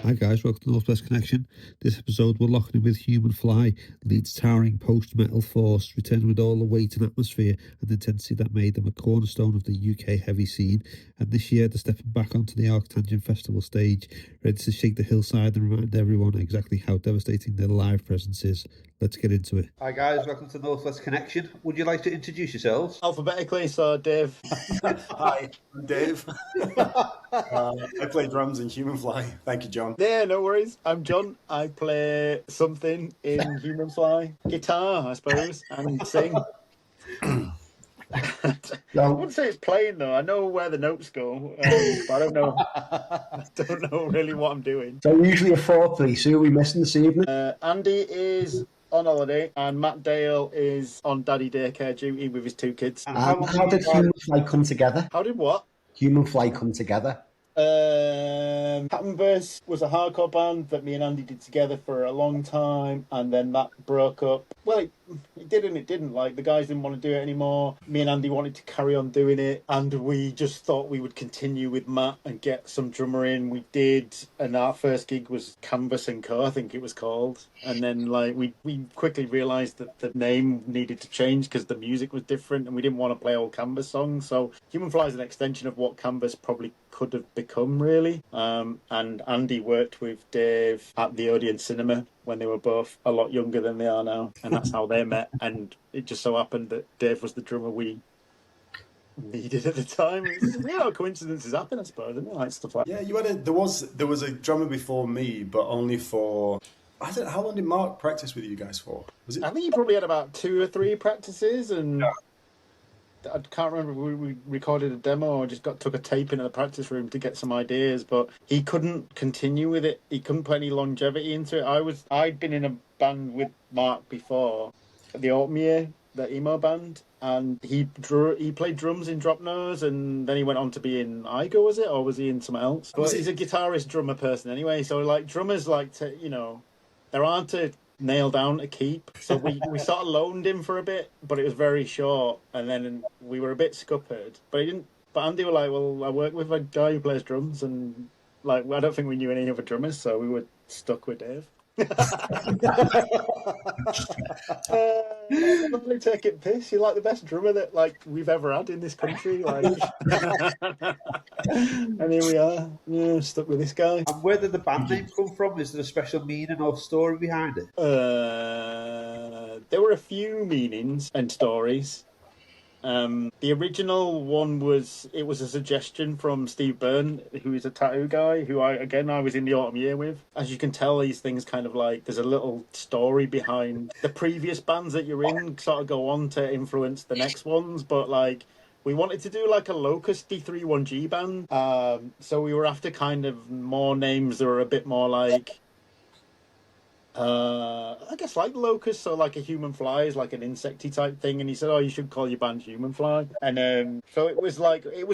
Hi guys, welcome to Northwest Connection. This episode we're locking in with Humanfly, Leeds towering post-metal force, returning with all the weight and atmosphere and intensity that made them a cornerstone of the UK heavy scene. And this year they're stepping back onto the ArcTanGent Festival stage, ready to shake the hillside and remind everyone exactly how devastating their live presence is. Let's get into it. Hi guys, welcome to Northwest Connection. Would you like to introduce yourselves? Alphabetically, so Dave. Hi, I'm Dave. I play drums in Humanfly. Thank you, John. Yeah, no worries. I'm John. I play something in Humanfly. Guitar, I suppose, and sing. I wouldn't say it's playing though. I know where the notes go, but I don't know. I don't know really what I'm doing. So we're usually a 4-3. So who are we missing this evening? Andy is on holiday, and Matt Dale is on daddy daycare duty with his 2 kids. And how did Humanfly come together? How did what? Humanfly come together. Canvas was a hardcore band that me and Andy did together for a long time, and then that broke up. Well, it did and it didn't. Like, the guys didn't want to do it anymore. Me and Andy wanted to carry on doing it, and we just thought we would continue with Matt and get some drummer in. We did, and our first gig was Canvas & Co, I think it was called. And then, like, we quickly realised that the name needed to change because the music was different, and we didn't want to play old Canvas songs. So Humanfly is an extension of what Canvas probably could have become, really. And Andy worked with Dave at the Odeon Cinema when they were both a lot younger than they are now, and that's how they met. And it just so happened that Dave was the drummer we needed at the time. Coincidences happen, I suppose, isn't it? Like stuff like that. Yeah, there was a drummer before me, but only for, I don't know, how long did Mark practice with you guys for? Was it? I think he probably had about 2 or 3 practices, and yeah. I can't remember if we recorded a demo or just took a tape into the practice room to get some ideas, but he couldn't continue with it. He couldn't put any longevity into it. I'd been in a band with Mark before, the Autumn Year, the emo band, and he played drums in Drop Nose, and then he went on to be in Igo, was it? Or was he in something else? But he's a guitarist drummer person anyway, so like drummers like to, there aren't a nail down to keep, so we sort of loaned him for a bit, but it was very short, and then we were a bit scuppered, but Andy were like, well, I work with a guy who plays drums, and like I don't think we knew any other drummers, so we were stuck with Dave. Lovely taking piss. You're like the best drummer that like we've ever had in this country, like. And here we are, stuck with this guy. And where did the band name come from? Is there a special meaning or story behind it? There were a few meanings and stories. The original one was a suggestion from Steve Byrne, who is a tattoo guy, who I was in the Autumn Year with. As you can tell, these things kind of like, there's a little story behind the previous bands that you're in, sort of go on to influence the next ones, but like, we wanted to do like a Locust D31G band, so we were after kind of more names that were a bit more like, I guess like Locust, so like a Humanfly is like an insecty type thing, and he said, you should call your band Humanfly. And so it was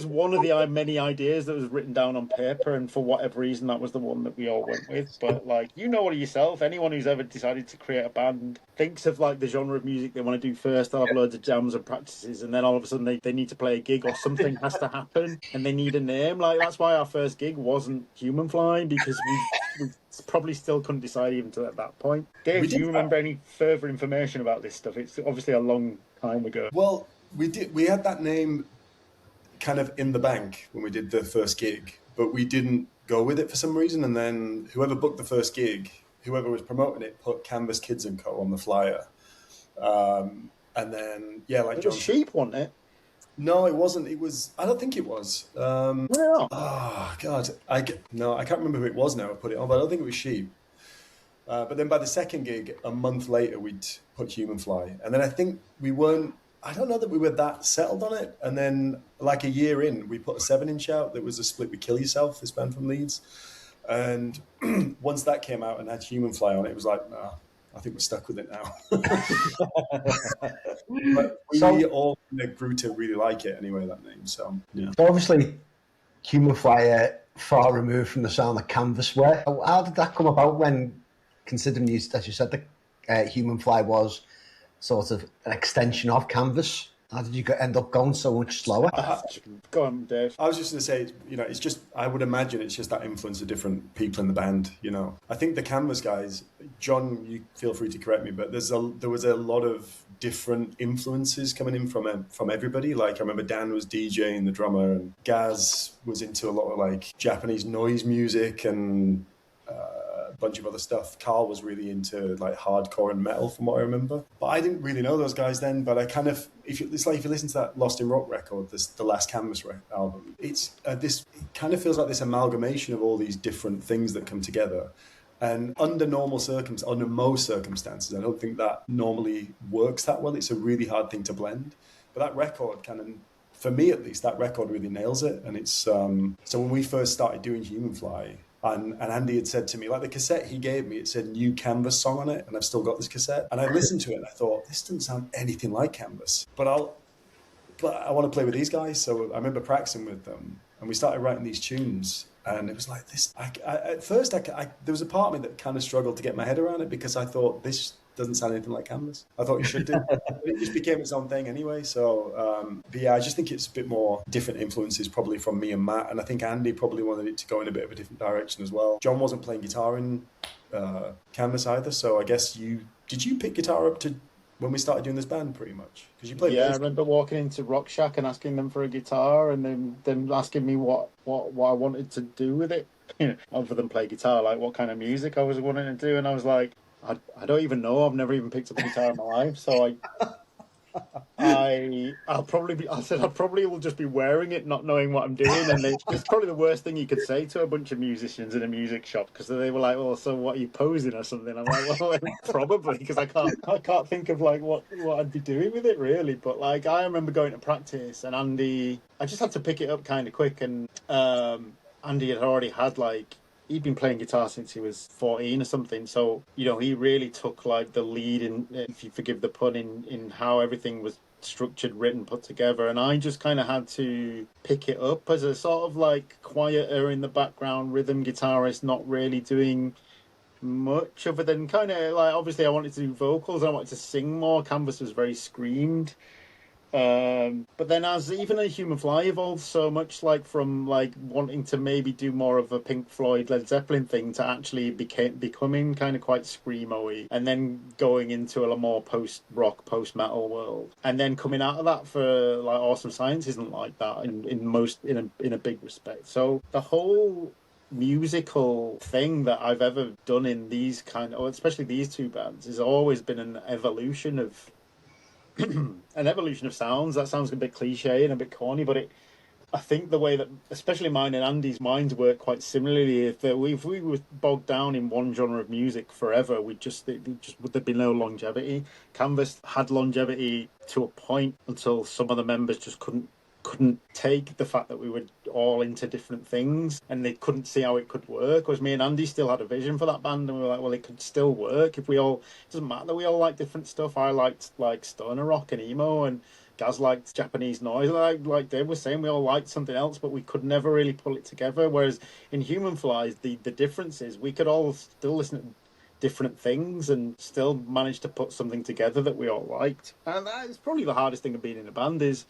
one of the many ideas that was written down on paper, and for whatever reason that was the one that we all went with. But like, yourself, anyone who's ever decided to create a band thinks of like the genre of music they want to do first. They'll have loads of jams and practices, and then all of a sudden they need to play a gig or something has to happen, and they need a name. Like, that's why our first gig wasn't Humanfly, because we probably still couldn't decide even to at that point. Dave, do you remember any further information about this stuff? It's obviously a long time ago. Well, we had that name kind of in the bank when we did the first gig, but we didn't go with it for some reason, and then whoever booked the first gig, whoever was promoting it, put Canvas Kids & Co on the flyer. And then, yeah, like it John was Sheep, wasn't it? No, it wasn't. It was. I don't think it was. Yeah. Oh God, I can't remember who it was now. I put it on, but I don't think it was Sheep. But then by the second gig, a month later, we'd put Humanfly, and then I think we weren't. I don't know that we were that settled on it. And then, like a year in, we put a 7-inch out that was a split with Kill Yourself, this band from Leeds. And once that came out and had Humanfly on it, it was like, nah, I think we're stuck with it now. But we all grew to really like it anyway, that name. So, yeah. So obviously, Humanfly far removed from the sound of Canvas were. How did that come about when, considering you, as you said, the Humanfly was sort of an extension of Canvas? How did you end up going so much slower? Go on, Dave. I was just going to say, it's just, I would imagine it's just that influence of different people in the band, I think the Canvas guys, John, you feel free to correct me, but there was a lot of different influences coming in from everybody. Like, I remember Dan was DJing, the drummer, and Gaz was into a lot of like Japanese noise music and a bunch of other stuff. Carl was really into like hardcore and metal, from what I remember. But I didn't really know those guys then. But I kind of, it's like if you listen to that Lost in Rock record, the last Canvas album, it kind of feels like this amalgamation of all these different things that come together. And under most circumstances, I don't think that normally works that well. It's a really hard thing to blend. But that record kind of, for me at least, that record really nails it. And it's so when we first started doing Humanfly, and Andy had said to me, like the cassette he gave me, it said New Canvas song on it, and I've still got this cassette. And I listened to it and I thought, this doesn't sound anything like Canvas. But I want to play with these guys. So I remember practicing with them, and we started writing these tunes. And it was like this. At first, there was a part of me that kind of struggled to get my head around it, because I thought, this doesn't sound anything like Canvas. I thought it should do. But it just became its own thing anyway. So, but yeah, I just think it's a bit more different influences probably from me and Matt. And I think Andy probably wanted it to go in a bit of a different direction as well. John wasn't playing guitar in Canvas either. So I guess did you pick guitar up to when we started doing this band pretty much? Because you played. Yeah, I remember walking into Rock Shack and asking them for a guitar, and then them asking me what I wanted to do with it, other than play guitar, like what kind of music I was wanting to do, and I was like, I don't even know. I've never even picked up a guitar in my life, so I probably will just be wearing it, not knowing what I'm doing, and it's probably the worst thing you could say to a bunch of musicians in a music shop, because they were like, "Well, so what, are you posing or something?" I'm like, "Well, probably," because I can't think of like what I'd be doing with it really. But like, I remember going to practice, and Andy, I just had to pick it up kind of quick, and Andy had already had like. He'd been playing guitar since he was 14 or something, so he really took like the lead in, if you forgive the pun, in how everything was structured, written, put together, and I just kind of had to pick it up as a sort of like quieter in the background rhythm guitarist, not really doing much other than kind of like, obviously I wanted to do vocals, I wanted to sing more. Canvas was very screamed. But then as Humanfly evolved so much, like from like wanting to maybe do more of a Pink Floyd, Led Zeppelin thing to actually becoming kind of quite screamo-y, and then going into a more post-rock, post-metal world, and then coming out of that for like Awesome Science isn't like that in a big respect. So the whole musical thing that I've ever done in these especially these two bands, has always been an evolution of sounds. That sounds a bit cliche and a bit corny, but I think the way that especially mine and Andy's minds work quite similarly. If we were bogged down in one genre of music forever, there'd be no longevity. Canvas had longevity to a point until some of the members just couldn't take the fact that we were all into different things, and they couldn't see how it could work. Whereas me and Andy still had a vision for that band, and we were like, well, it could still work if it doesn't matter that we all like different stuff. I liked like stoner rock and emo, and Gaz liked Japanese noise. Like Dave was saying, we all liked something else, but we could never really pull it together. Whereas in Humanfly, the difference is we could all still listen to different things and still manage to put something together that we all liked. And that is probably the hardest thing of being in a band, is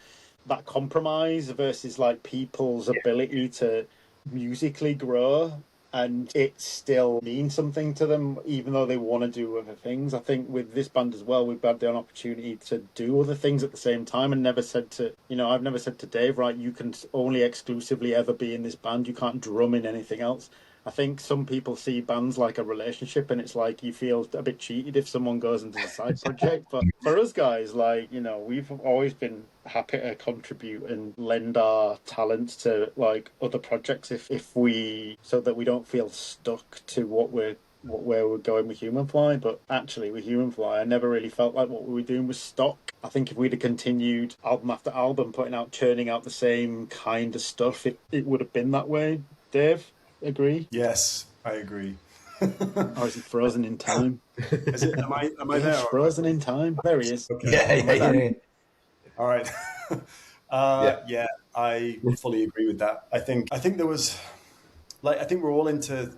that compromise versus like people's ability to musically grow and it still means something to them even though they want to do other things. I think with this band as well, we've had the opportunity to do other things at the same time, and I've never said to Dave, right, you can only exclusively ever be in this band, you can't drum in anything else. I think some people see bands like a relationship, and it's like you feel a bit cheated if someone goes into a side project. But for us guys, like, we've always been happy to contribute and lend our talents to like other projects so that we don't feel stuck to where we're going with Humanfly. But actually with Humanfly, I never really felt like what we were doing was stock. I think if we'd have continued album after album churning out the same kind of stuff, it would have been that way. Dave? Agree? Yes, I agree. Or is he frozen in time? Is it? Am I there? Frozen in time. There he is. Okay. Yeah. All right. Yeah, I fully agree with that. I think there was, like, I think we're all into.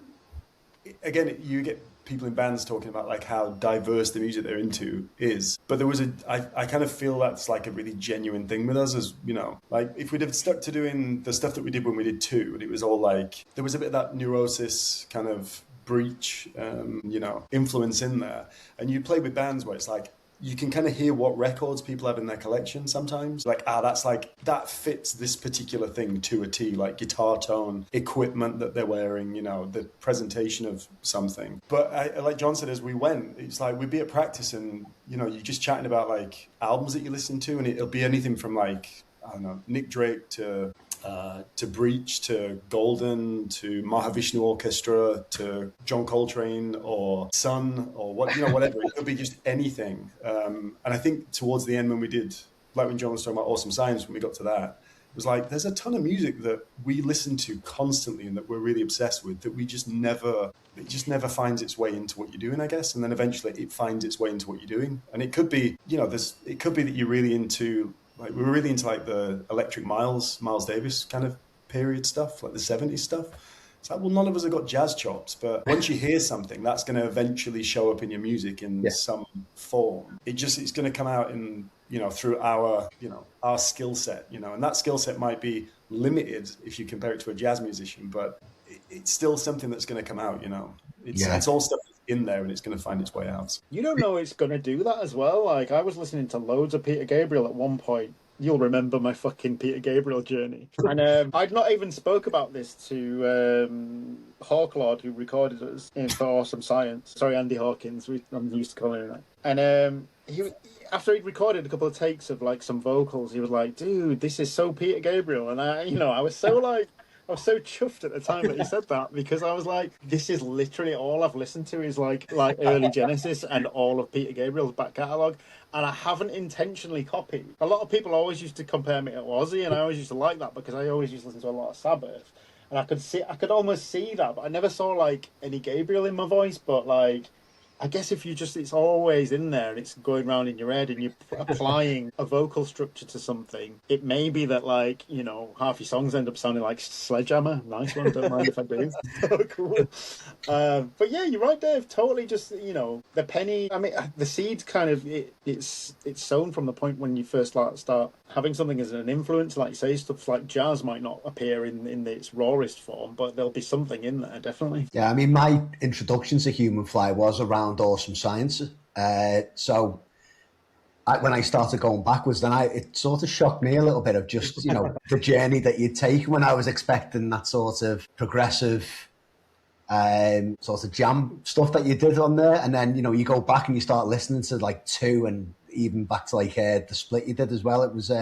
Again, you get people in bands talking about like how diverse the music they're into is. But there was I kind of feel that's like a really genuine thing with us, as you know, like if we'd have stuck to doing the stuff that we did when we did Two, and it was all like, there was a bit of that Neurosis kind of Breach, influence in there. And you play with bands where it's like, you can kind of hear what records people have in their collection sometimes. Like, that's like, that fits this particular thing to a T, like guitar tone, equipment that they're wearing, the presentation of something. But like John said, as we went, it's like we'd be at practice and, you're just chatting about like albums that you listen to, and it'll be anything from like, I don't know, Nick Drake to Breach, to Golden, to Mahavishnu Orchestra, to John Coltrane or Sun, or whatever. It could be just anything. And I think towards the end, when we did, like when John was talking about Awesome Science, when we got to that, it was like, there's a ton of music that we listen to constantly and that we're really obsessed with, that it just never finds its way into what you're doing, I guess. And then eventually it finds its way into what you're doing. And it could be, it could be that you're really into, like, we were really into like the Electric Miles Davis kind of period stuff, like the 70s stuff. It's like, well, none of us have got jazz chops, but once you hear something, that's going to eventually show up in your music in some form. It's going to come out in, through our skill set, and that skill set might be limited if you compare it to a jazz musician, but it's still something that's going to come out, It's all stuff in there and it's going to find its way out. You don't know it's going to do that as well. Like, I was listening to loads of Peter Gabriel at one point. You'll remember my fucking Peter Gabriel journey. And I'd not even spoke about this to Hawklord, who recorded us for Awesome Science. Sorry, Andy Hawkins. I'm used to calling him that. And after he'd recorded a couple of takes of like some vocals, he was like, "Dude, this is so Peter Gabriel." And I was so like, I was so chuffed at the time that he said that, because I was like, this is literally all I've listened to is like early Genesis and all of Peter Gabriel's back catalogue, and I haven't intentionally copied. A lot of people always used to compare me to Ozzy, and I always used to like that because I always used to listen to a lot of Sabbath, and I could almost see that, but I never saw like any Gabriel in my voice. But like, I guess if it's always in there and it's going around in your head and you're applying a vocal structure to something, it may be that, like, half your songs end up sounding like Sledgehammer. Nice one, don't mind if I do. So cool. But yeah, you're right, Dave. Totally just, the penny, I mean, the seed kind of, it's sown from the point when you first start having something as an influence. Like you say, stuff like jazz might not appear in its rawest form, but there'll be something in there, definitely. Yeah, I mean, my introduction to Humanfly was around Awesome Science. So when I started going backwards, then it sort of shocked me a little bit of just, the journey that you'd take, when I was expecting that sort of progressive sort of jam stuff that you did on there. And then, you go back and you start listening to like Two, and even back to like the split you did as well. It was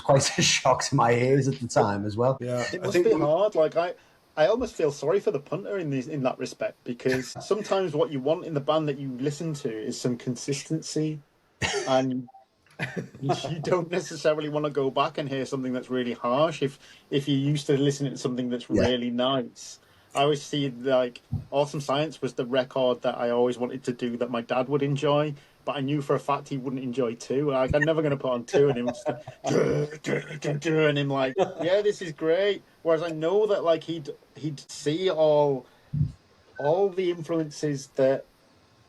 quite a shock to my ears at the time as well. Yeah, it must be hard. Like, I almost feel sorry for the punter in that respect, because sometimes what you want in the band that you listen to is some consistency, and you don't necessarily want to go back and hear something that's really harsh if you're used to listening to something that's really nice. I always see like Awesome Science was the record that I always wanted to do that my dad would enjoy, but I knew for a fact he wouldn't enjoy Two. Like, I'm never going to put on Two and him just and him like, yeah, this is great. Whereas I know that like he'd see all the influences that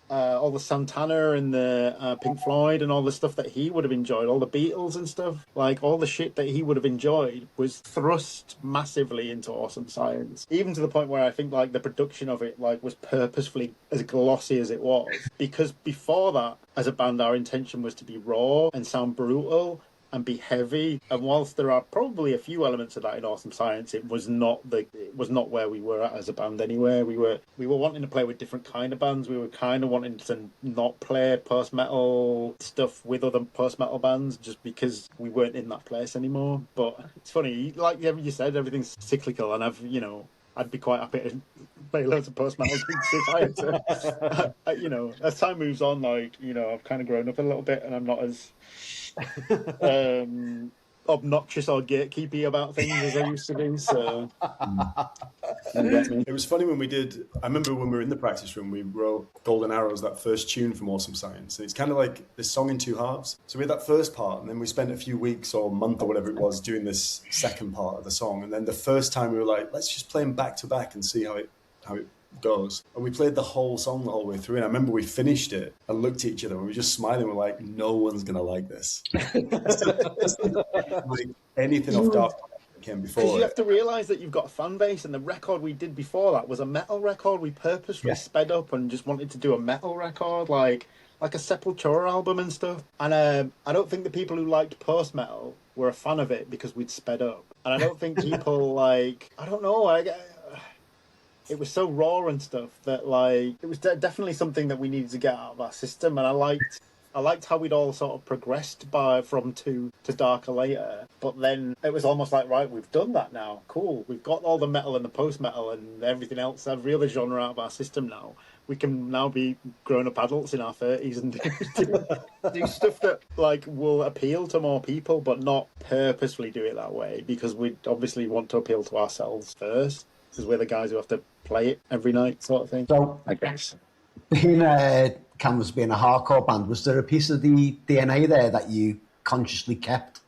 all the Santana and the Pink Floyd and all the stuff that he would have enjoyed, all the Beatles and stuff, like all the shit that he would have enjoyed was thrust massively into Awesome Science, even to the point where I think like the production of it like was purposefully as glossy as it was, because before that, as a band, our intention was to be raw and sound brutal and be heavy. And whilst there are probably a few elements of that in Awesome Science, it was not where we were at as a band anyway. We were wanting to play with different kind of bands. We were kind of wanting to not play post-metal stuff with other post-metal bands just because we weren't in that place anymore. But it's funny, like you said, everything's cyclical, and I'd be quite happy to play loads of post-metal if I had to. As time moves on, like, I've kind of grown up a little bit, and I'm not as obnoxious or gatekeepy about things as I used to be. So it was funny when I remember when we were in the practice room, we wrote Golden Arrows, that first tune from Awesome Science. And it's kind of like this song in two halves. So we had that first part, and then we spent a few weeks or a month or whatever it was doing this second part of the song. And then the first time we were like, let's just play them back to back and see how it goes. And we played the whole song the whole way through. And I remember we finished it and looked at each other and we were just smiling. We're like, no one's going to like this. Like anything off Dark that came before. Because you have to realise that you've got a fan base, and the record we did before that was a metal record. We purposely sped up and just wanted to do a metal record, like a Sepultura album and stuff. And I don't think the people who liked post-metal were a fan of it because we'd sped up. And I don't think people like, I don't know, it was so raw and stuff that like it was definitely something that we needed to get out of our system. And I liked how we'd all sort of progressed from 2 to Darker later. But then it was almost like, right, we've done that now. Cool. We've got all the metal and the post-metal and everything else, every other genre out of our system now. We can now be grown-up adults in our 30s and do stuff that like will appeal to more people, but not purposefully do it that way, because we obviously want to appeal to ourselves first, because we're the guys who have to play it every night, sort of thing. So, I guess. In Canvas being a hardcore band, was there a piece of the DNA there that you consciously kept?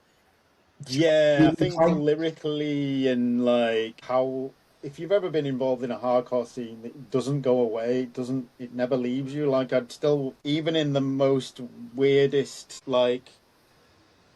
Yeah, I think lyrically and like how, if you've ever been involved in a hardcore scene, it doesn't go away. It never leaves you. Like I'd still, even in the most weirdest, like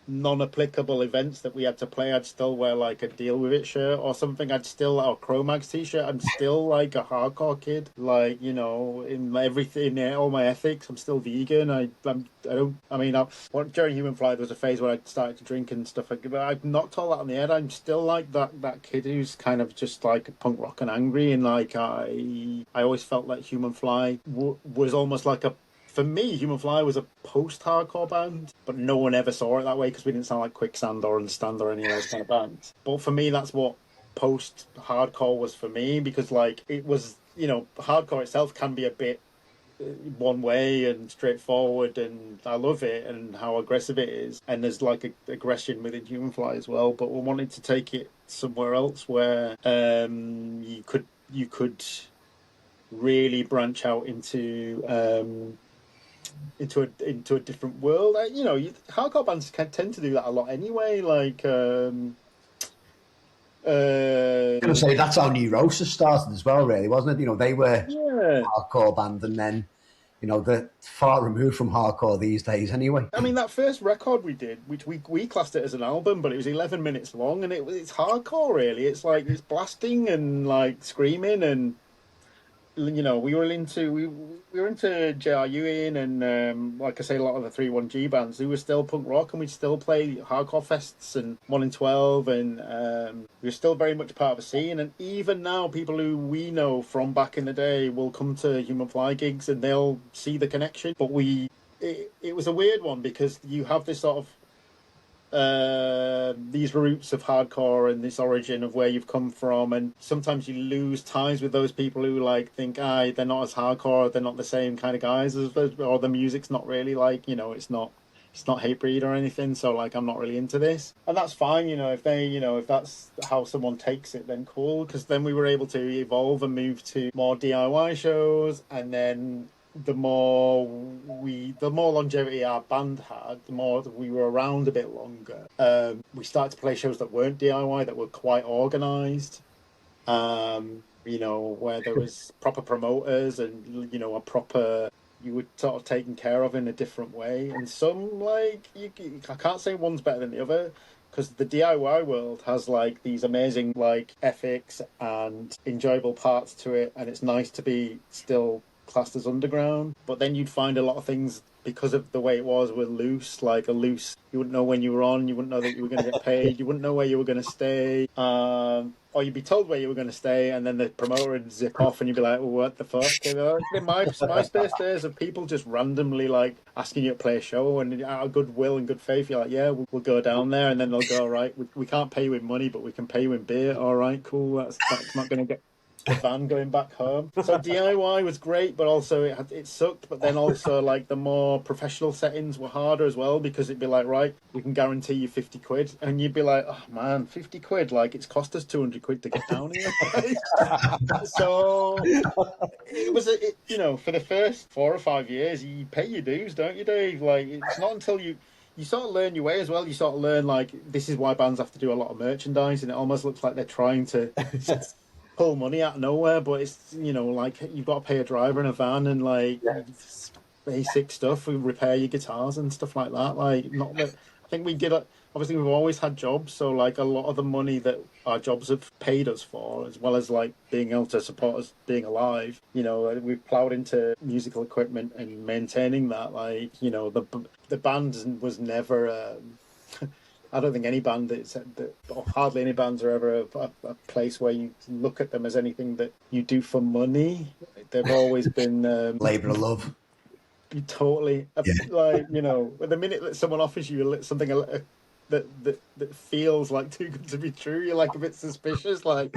non-applicable events that we had to play, I'd still wear like a Deal With It shirt or something. Or Cro-Mags t-shirt. I'm still like a hardcore kid. Like, you know, in everything, all my ethics, I'm still vegan. During Humanfly, there was a phase where I started to drink and stuff. But I've knocked all that on the head. I'm still like that kid who's kind of just like punk rock and angry. And like I always felt like Humanfly was almost like for me, Humanfly was a post-hardcore band, but no one ever saw it that way because we didn't sound like Quicksand or Understand or any of those kind of bands. But for me, that's what post-hardcore was for me, because like it was, you know, hardcore itself can be a bit one way and straightforward, and I love it and how aggressive it is, and there's like aggression within Humanfly as well. But we wanted to take it somewhere else where you could really branch out into a different world. You know, hardcore bands can tend to do that a lot anyway. Like, I'm going to say that's how Neurosis started as well, really, wasn't it? You know, they were a hardcore band, and then, you know, they're far removed from hardcore these days anyway. I mean, that first record we did, which we classed it as an album, but it was 11 minutes long, and it's hardcore, really. It's like, it's blasting and like screaming, and you know, we were into JRU and like I say, a lot of the 31G bands who were still punk rock, and we'd still play hardcore fests and 1 in 12, and we were still very much part of a scene. And even now, people who we know from back in the day will come to Humanfly gigs and they'll see the connection. But it was a weird one, because you have this sort of these roots of hardcore and this origin of where you've come from, and sometimes you lose ties with those people who like think they're not as hardcore, they're not the same kind of guys or the music's not really like, you know, it's not Hatebreed or anything, so like I'm not really into this. And that's fine, you know, if that's how someone takes it, then cool, because then we were able to evolve and move to more DIY shows, and then the more longevity our band had, the more that we were around a bit longer. We started to play shows that weren't DIY, that were quite organised, you know, where there was proper promoters and, you know, you were sort of taken care of in a different way. And some, like, I can't say one's better than the other, because the DIY world has like these amazing like ethics and enjoyable parts to it, and it's nice to be still classed as underground. But then you'd find a lot of things, because of the way it was, were loose, you wouldn't know when you were on, you wouldn't know that you were going to get paid, you wouldn't know where you were going to stay, or you'd be told where you were going to stay, and then the promoter would zip off and you'd be like, well, what the fuck? You know, in my MySpace days of people just randomly like asking you to play a show, and out of goodwill and good faith you're like, yeah, we'll go down there, and then they'll go, all right, we can't pay you in money, but we can pay you in beer. All right, cool, that's not going to get the van going back home. So DIY was great, but also it sucked. But then also like the more professional settings were harder as well, because it'd be like, right, we can guarantee you 50 quid, and you'd be like, oh man, 50 quid, like it's cost us 200 quid to get down here. So it was you know, for the first 4 or 5 years you pay your dues, don't you, Dave? Like, it's not until you sort of learn your way as well. You sort of learn, like, this is why bands have to do a lot of merchandise, and it almost looks like they're trying to pull money out of nowhere, but it's, you know, like you've got to pay a driver and a van and like basic stuff. We repair your guitars and stuff like that. Like, not that I think we did. Obviously, we've always had jobs, so like a lot of the money that our jobs have paid us for, as well as like being able to support us being alive, you know, we've ploughed into musical equipment and maintaining that. Like, you know, the band was never. I don't think any band or hardly any bands are ever a place where you look at them as anything that you do for money. They've always been Labour of love. Totally, like, you know, the minute that someone offers you something that feels like too good to be true, you're like a bit suspicious. Like,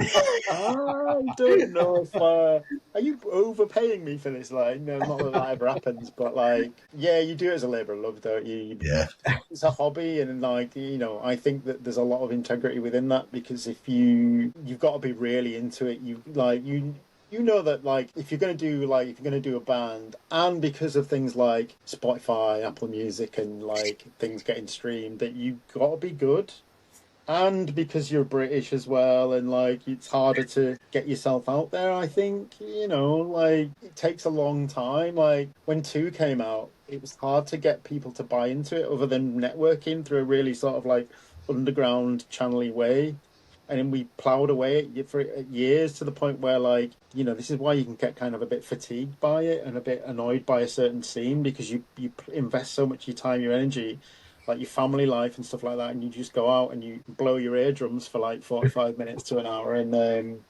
I don't know if are you overpaying me for this? Like, no, not that ever happens, but like, yeah, you do it as a labour of love, don't you? Yeah, it's a hobby, and like, you know, I think that there's a lot of integrity within that, because if you've got to be really into it. You know that, like, if you're going to do a band, and because of things like Spotify, Apple Music, and like things getting streamed, that you got to be good, and because you're British as well, and like it's harder to get yourself out there. I think, you know, like it takes a long time. Like when 2 came out, it was hard to get people to buy into it, other than networking through a really sort of like underground channel-y way. And then we ploughed away for years, to the point where, like, you know, this is why you can get kind of a bit fatigued by it and a bit annoyed by a certain scene, because you invest so much of your time, your energy, like your family life and stuff like that, and you just go out and you blow your eardrums for like 45 minutes to an hour, and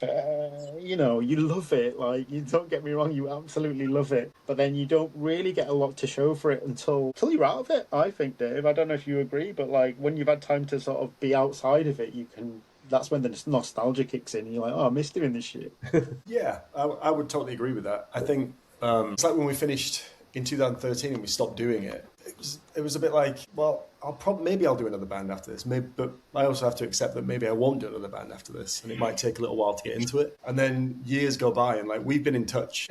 you know, you love it. Like, you don't get me wrong, you absolutely love it, but then you don't really get a lot to show for it until you're out of it, I think, Dave. I don't know if you agree, but like when you've had time to sort of be outside of it, that's when the nostalgia kicks in, and you're like, oh, I miss doing this shit. Yeah, I would totally agree with that. I think it's like when we finished in 2013 and we stopped doing it. It was a bit like, well, maybe I'll do another band after this. But I also have to accept that maybe I won't do another band after this, and it might take a little while to get into it. And then years go by, and like we've been in touch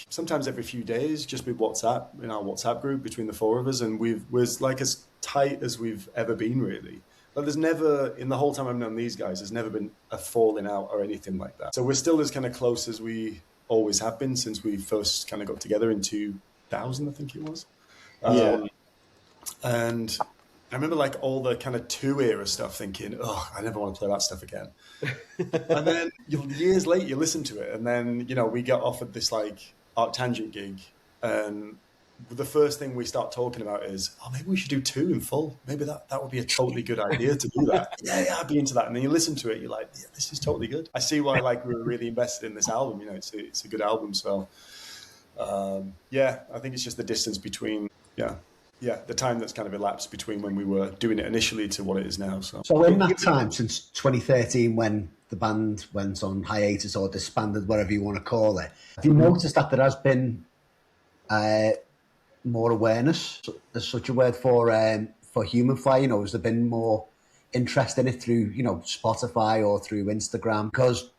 sometimes every few days, just with WhatsApp, in our WhatsApp group between the 4 of us, and we're like as tight as we've ever been, really. But there's never, in the whole time I've known these guys, there's never been a falling out or anything like that. So we're still as kind of close as we always have been since we first kind of got together in 2000, I think it was. And I remember like all the kind of 2 era stuff, thinking, oh, I never want to play that stuff again. And then years later, you listen to it, and then, you know, we got offered this like ArcTanGent gig, and the first thing we start talking about is, oh, maybe we should do 2 in full. Maybe that would be a totally good idea to do that. Yeah, I'd be into that. And then you listen to it, you're like, yeah, this is totally good. I see why like we were really invested in this album. You know, it's a good album. So yeah, I think it's just the distance between the time that's kind of elapsed between when we were doing it initially to what it is now. So in that time, since 2013, when the band went on hiatus or disbanded, whatever you want to call it, have you noticed that there has been more awareness, there's such a word for Humanfly? You know, has there been more interest in it through, you know, Spotify or through Instagram? Because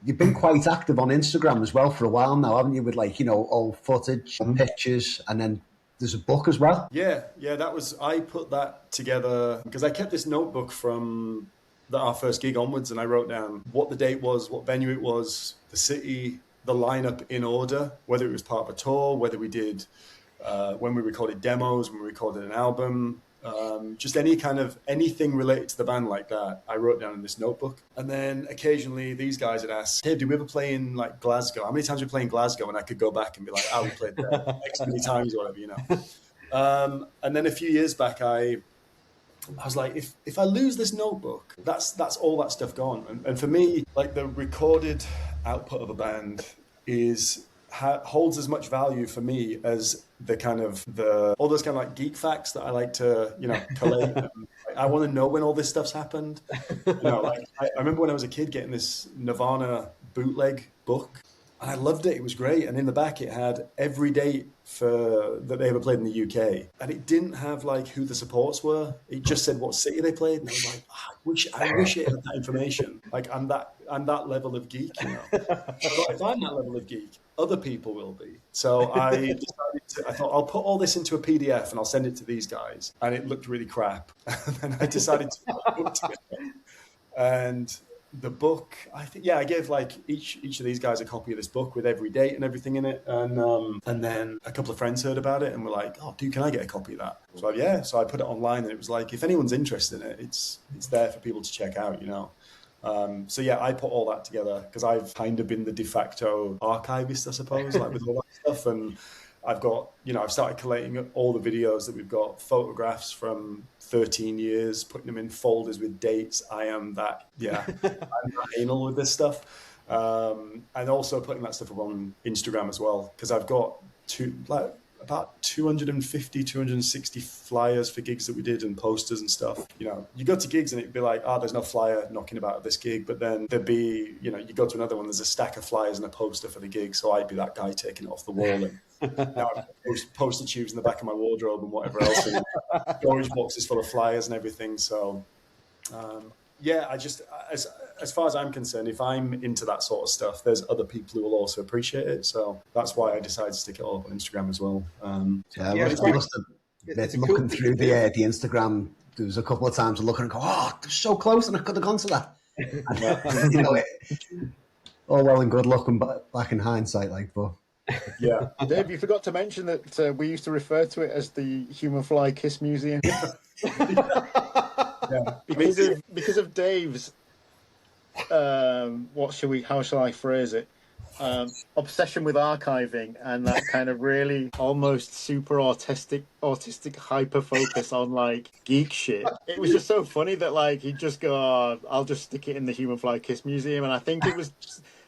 you've been quite active on Instagram as well for a while now, haven't you? With like, you know, old footage, pictures, and then there's a book as well. Yeah, I put that together because I kept this notebook from our first gig onwards, and I wrote down what the date was, what venue it was, the city, the lineup in order, whether it was part of a tour, whether we did when we recorded demos, when we recorded an album, just anything related to the band like that, I wrote down in this notebook. And then occasionally these guys would ask, hey, did we ever play in like Glasgow? How many times did we play in Glasgow? And I could go back and be like, oh, we played there X many times or whatever, you know. And then a few years back, I was like, if I lose this notebook, that's all that stuff gone. And for me, like the recorded output of a band holds as much value for me as all those kind of like geek facts that I like to, you know, collate. I want to know when all this stuff's happened. You know, like I remember when I was a kid getting this Nirvana bootleg book, and I loved it. It was great. And in the back, it had every date that they ever played in the UK, and it didn't have like who the supports were. It just said what city they played, and I was like, I wish it had that information. Like I'm that level of geek, you know. But if I'm that level of geek, other people will be. So I thought I'll put all this into a PDF and I'll send it to these guys, and it looked really crap. And then I decided to put it together. And The book, I think, I gave like each of these guys a copy of this book with every date and everything in it, and then a couple of friends heard about it and were like, "Oh, dude, can I get a copy of that?" So I put it online, and it was like, if anyone's interested in it, it's there for people to check out, I put all that together because I've kind of been the de facto archivist, I suppose, like with all that stuff, and I've got, I've started collating all the videos that we've got, photographs from 13 years, putting them in folders with dates. I'm that anal with this stuff. And also putting that stuff up on Instagram as well, because I've got about 250, 260 flyers for gigs that we did and posters and stuff. You go to gigs and it'd be like, there's no flyer knocking about at this gig, but then there'd be, you go to another one, there's a stack of flyers and a poster for the gig. So I'd be that guy taking it off the wall. And now I've poster tubes in the back of my wardrobe and whatever else, and storage boxes full of flyers and everything. So, I just, as far as I'm concerned, if I'm into that sort of stuff, there's other people who will also appreciate it. So that's why I decided to stick it all up on Instagram as well. Looking through the Instagram, there was a couple of times I'm looking and go, they're so close, and I could have gone to that. And, all well and good looking back in hindsight, but. Yeah, Dave, you forgot to mention that we used to refer to it as the Humanfly Kiss Museum. Because of Dave's how shall I phrase it, obsession with archiving and that kind of really almost super autistic hyper focus on like geek shit. It was just so funny that he'd just go, I'll just stick it in the Humanfly Kiss Museum, and I think it was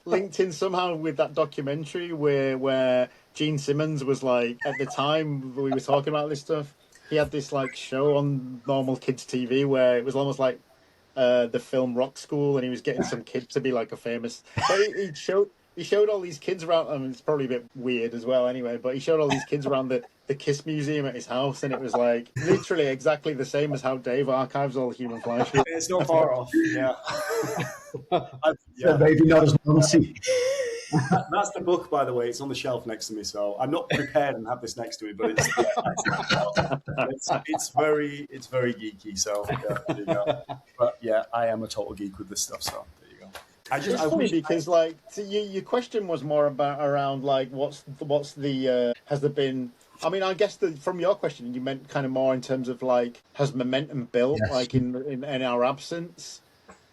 linked in somehow with that documentary where Gene Simmons was like, at the time we were talking about this stuff, he had this show on normal kids TV where it was almost like the film Rock School, and he was getting some kid to be like a famous. But he showed all these kids around. I mean, it's probably a bit weird as well, anyway. But he showed all these kids around the Kiss Museum at his house, and it was literally exactly the same as how Dave archives all the Humanfly shit. It's not far off. Yeah. Maybe not as Nancy. That's the book, by the way. It's on the shelf next to me, so I'm not prepared and have this next to me. But it's very geeky. So there you go. But I am a total geek with this stuff. So there you go. It's funny because your question was more around what's the has there been. I mean, I guess from your question, you meant kind of more in terms of has momentum built in our absence.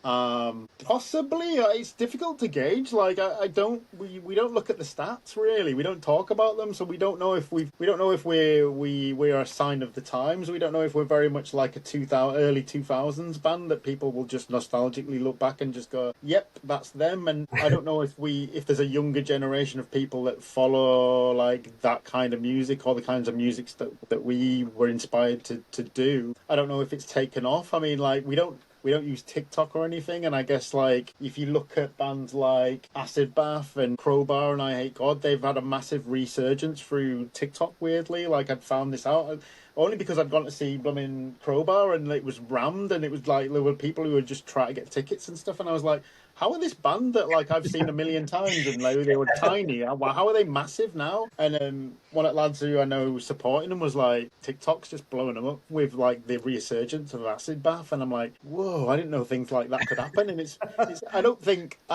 Possibly. It's difficult to gauge. We don't look at the stats really. We don't talk about them, so we don't know if we are a sign of the times. We don't know if we're very much like a early 2000s band that people will just nostalgically look back and just go, "Yep, that's them." And I don't know if there's a younger generation of people that follow that kind of music or the kinds of music that we were inspired to do. I don't know if it's taken off. I mean, we don't use TikTok or anything, and I guess if you look at bands like Acid Bath and Crowbar and I Hate God, they've had a massive resurgence through TikTok. Weirdly, I'd found this out only because I'd gone to see Crowbar and it was rammed, and it was there were people who were just trying to get tickets and stuff, and I was like, how are this band that I've seen a million times and they were tiny? How are they massive now? And one of the lads who I know was supporting them was TikTok's just blowing them up with the resurgence of Acid Bath, and I'm like, whoa, I didn't know things like that could happen. And it's I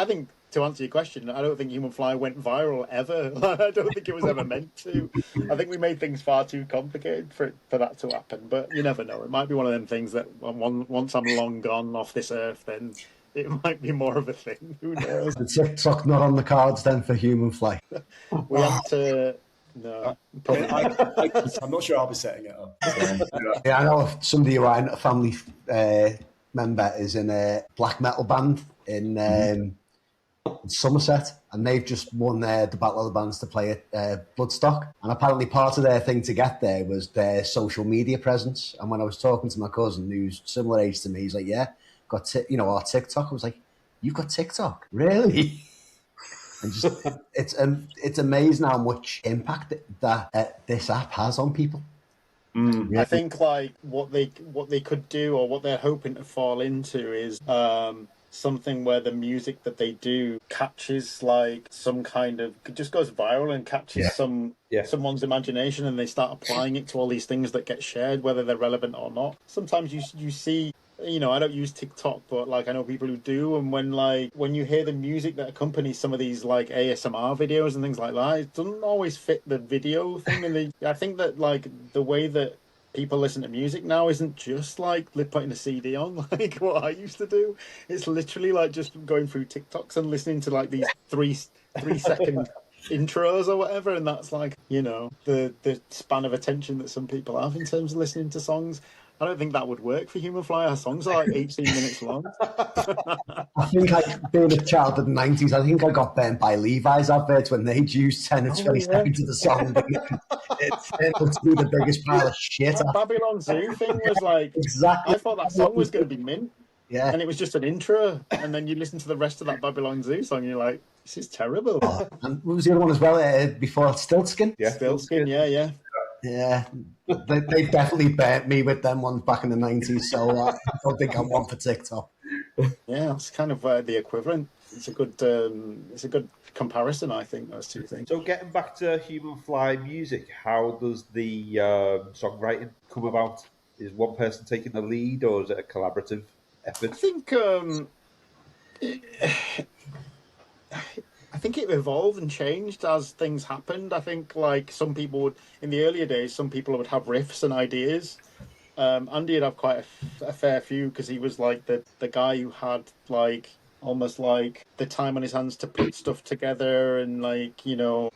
think to answer your question, I don't think Humanfly went viral ever. I don't think it was ever meant to. I think we made things far too complicated for that to happen. But you never know. It might be one of them things that once I'm long gone off this earth, then it might be more of a thing. Who knows? The TikTok not on the cards then for Humanfly. We have to. No, probably. I'm not sure I'll be setting it up. So, I know somebody who a family member is in a black metal band in Somerset, and they've just won the Battle of the Bands to play at Bloodstock. And apparently part of their thing to get there was their social media presence. And when I was talking to my cousin, who's similar age to me, he's like, "Yeah, got our TikTok." I was like, "You've got TikTok, really?" And just it's amazing how much impact that this app has on people. I think what they could do, or what they're hoping to fall into, is something where the music that they do catches some kind of, it just goes viral and catches someone's imagination, and they start applying it to all these things that get shared, whether they're relevant or not. Sometimes you see you know, I don't use TikTok, but like I know people who do, and when you hear the music that accompanies some of these like ASMR videos and things like that, it doesn't always fit the video thing. And I think that like the way that people listen to music now isn't just like putting a CD on, like what I used to do. It's literally like just going through TikToks and listening to like these 3 second intros or whatever, and that's like, you know, the span of attention that some people have in terms of listening to songs. I don't think that would work for Humanfly. Our songs are like 18 minutes long. I think being a child of the 90s, I think I got burnt by Levi's adverts when they'd use 10 or 20 seconds of the song. It turned out to be the biggest pile of shit. That Babylon Zoo thing was like, Exactly. I thought that song was going to be mint. Yeah. And it was just an intro. And then you listen to the rest of that Babylon Zoo song and you're like, this is terrible. And what was the other one as well before Stiltskin? Yeah, Stiltskin, yeah. Yeah, they definitely burnt me with them ones back in the 90s, so I don't think I'm one for TikTok. Yeah, it's kind of the equivalent. It's a good comparison, I think, those two things. So getting back to Humanfly music, how does the songwriting come about? Is one person taking the lead, or is it a collaborative effort? I think it evolved and changed as things happened. I think like some people would, in the earlier days, some people would have riffs and ideas. Andy would have quite a fair few because he was like the guy who had like almost like the time on his hands to put stuff together, and like, you know,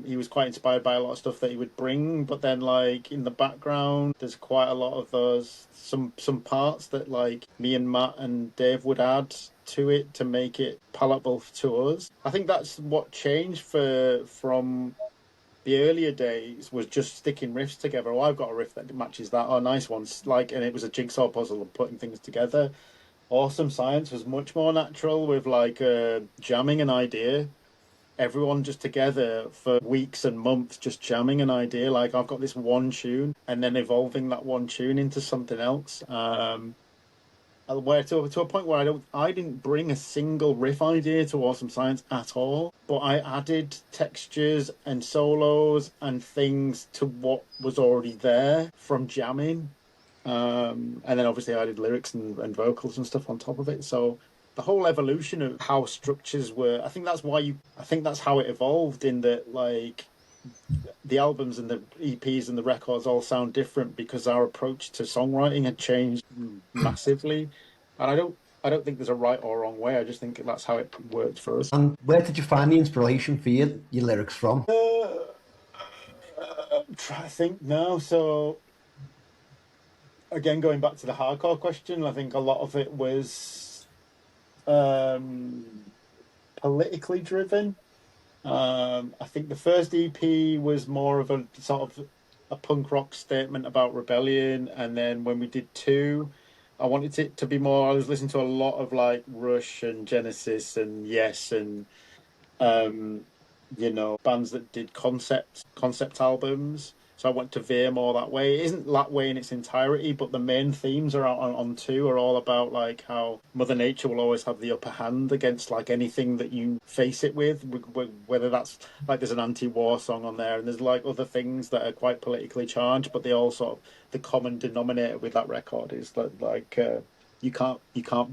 he was quite inspired by a lot of stuff that he would bring. But then like in the background, there's quite a lot of those some parts that like me and Matt and Dave would add to it to make it palatable to us. I think that's what changed from the earlier days, was just sticking riffs together. Oh, I've got a riff that matches that. Oh, nice one. Like, and it was a jigsaw puzzle of putting things together. Awesome Science was much more natural, with like jamming an idea. Everyone just together for weeks and months, just jamming an idea. Like, I've got this one tune, and then evolving that one tune into something else. Where to a point where I didn't bring a single riff idea to Awesome Science at all, but I added textures and solos and things to what was already there from jamming, and then obviously I added lyrics and vocals and stuff on top of it. So the whole evolution of how structures were, I think that's how it evolved, in that like the albums and the EPs and the records all sound different because our approach to songwriting had changed massively. And I don't think there's a right or wrong way. I just think that's how it worked for us. And where did you find the inspiration for your lyrics from? I'm trying to think now. So again, going back to the hardcore question, I think a lot of it was politically driven. I think the first EP was more of a sort of a punk rock statement about rebellion, and then when we did 2, I wanted it to be more. I was listening to a lot of like Rush and Genesis and Yes, and you know, bands that did concept albums. So I want to veer more that way. It isn't that way in its entirety, but the main themes are out on 2 are all about like how Mother Nature will always have the upper hand against like anything that you face it with, whether that's like there's an anti-war song on there, and there's like other things that are quite politically charged, but they all sort of, the common denominator with that record is that like you can't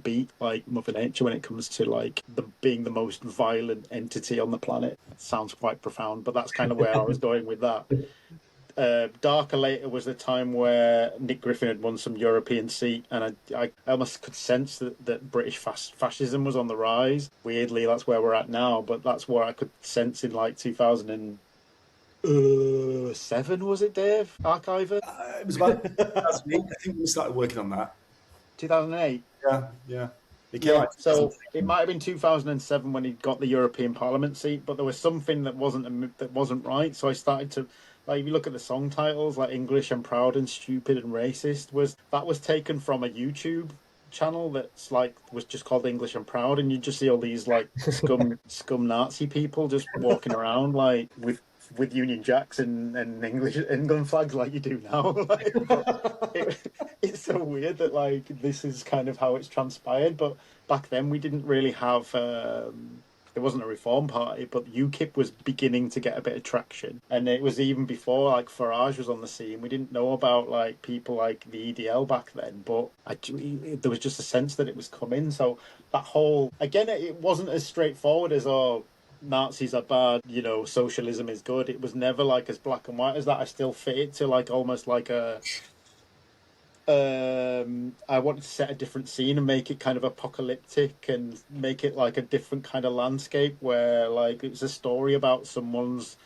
beat like Mother Nature when it comes to like being the most violent entity on the planet. It sounds quite profound, but that's kind of where I was going with that. Darker Later was the time where Nick Griffin had won some European seat, and I almost could sense that British fascism was on the rise. Weirdly, that's where we're at now, but that's where I could sense in like 2007, was it, Dave? Archiver? It was about last week. I think we started working on that. 2008? Yeah. So it might have been 2007 when he got the European Parliament seat, but there was something that wasn't right. So I started to, like, if you look at the song titles, like English and Proud and Stupid and Racist, was taken from a YouTube channel that's like was just called English and Proud, and you just see all these like scum Nazi people just walking around like with Union Jacks and England flags like you do now. Like, it's so weird that like this is kind of how it's transpired, but back then we didn't really have there wasn't a Reform Party, but UKIP was beginning to get a bit of traction, and it was even before like Farage was on the scene. We didn't know about like people like the EDL back then, but there was just a sense that it was coming. So that whole, again, it wasn't as straightforward as, oh, Nazis are bad, you know, socialism is good. It was never like as black and white as that. I still fit it to like almost like a I wanted to set a different scene and make it kind of apocalyptic and make it like a different kind of landscape where like it was a story about someone's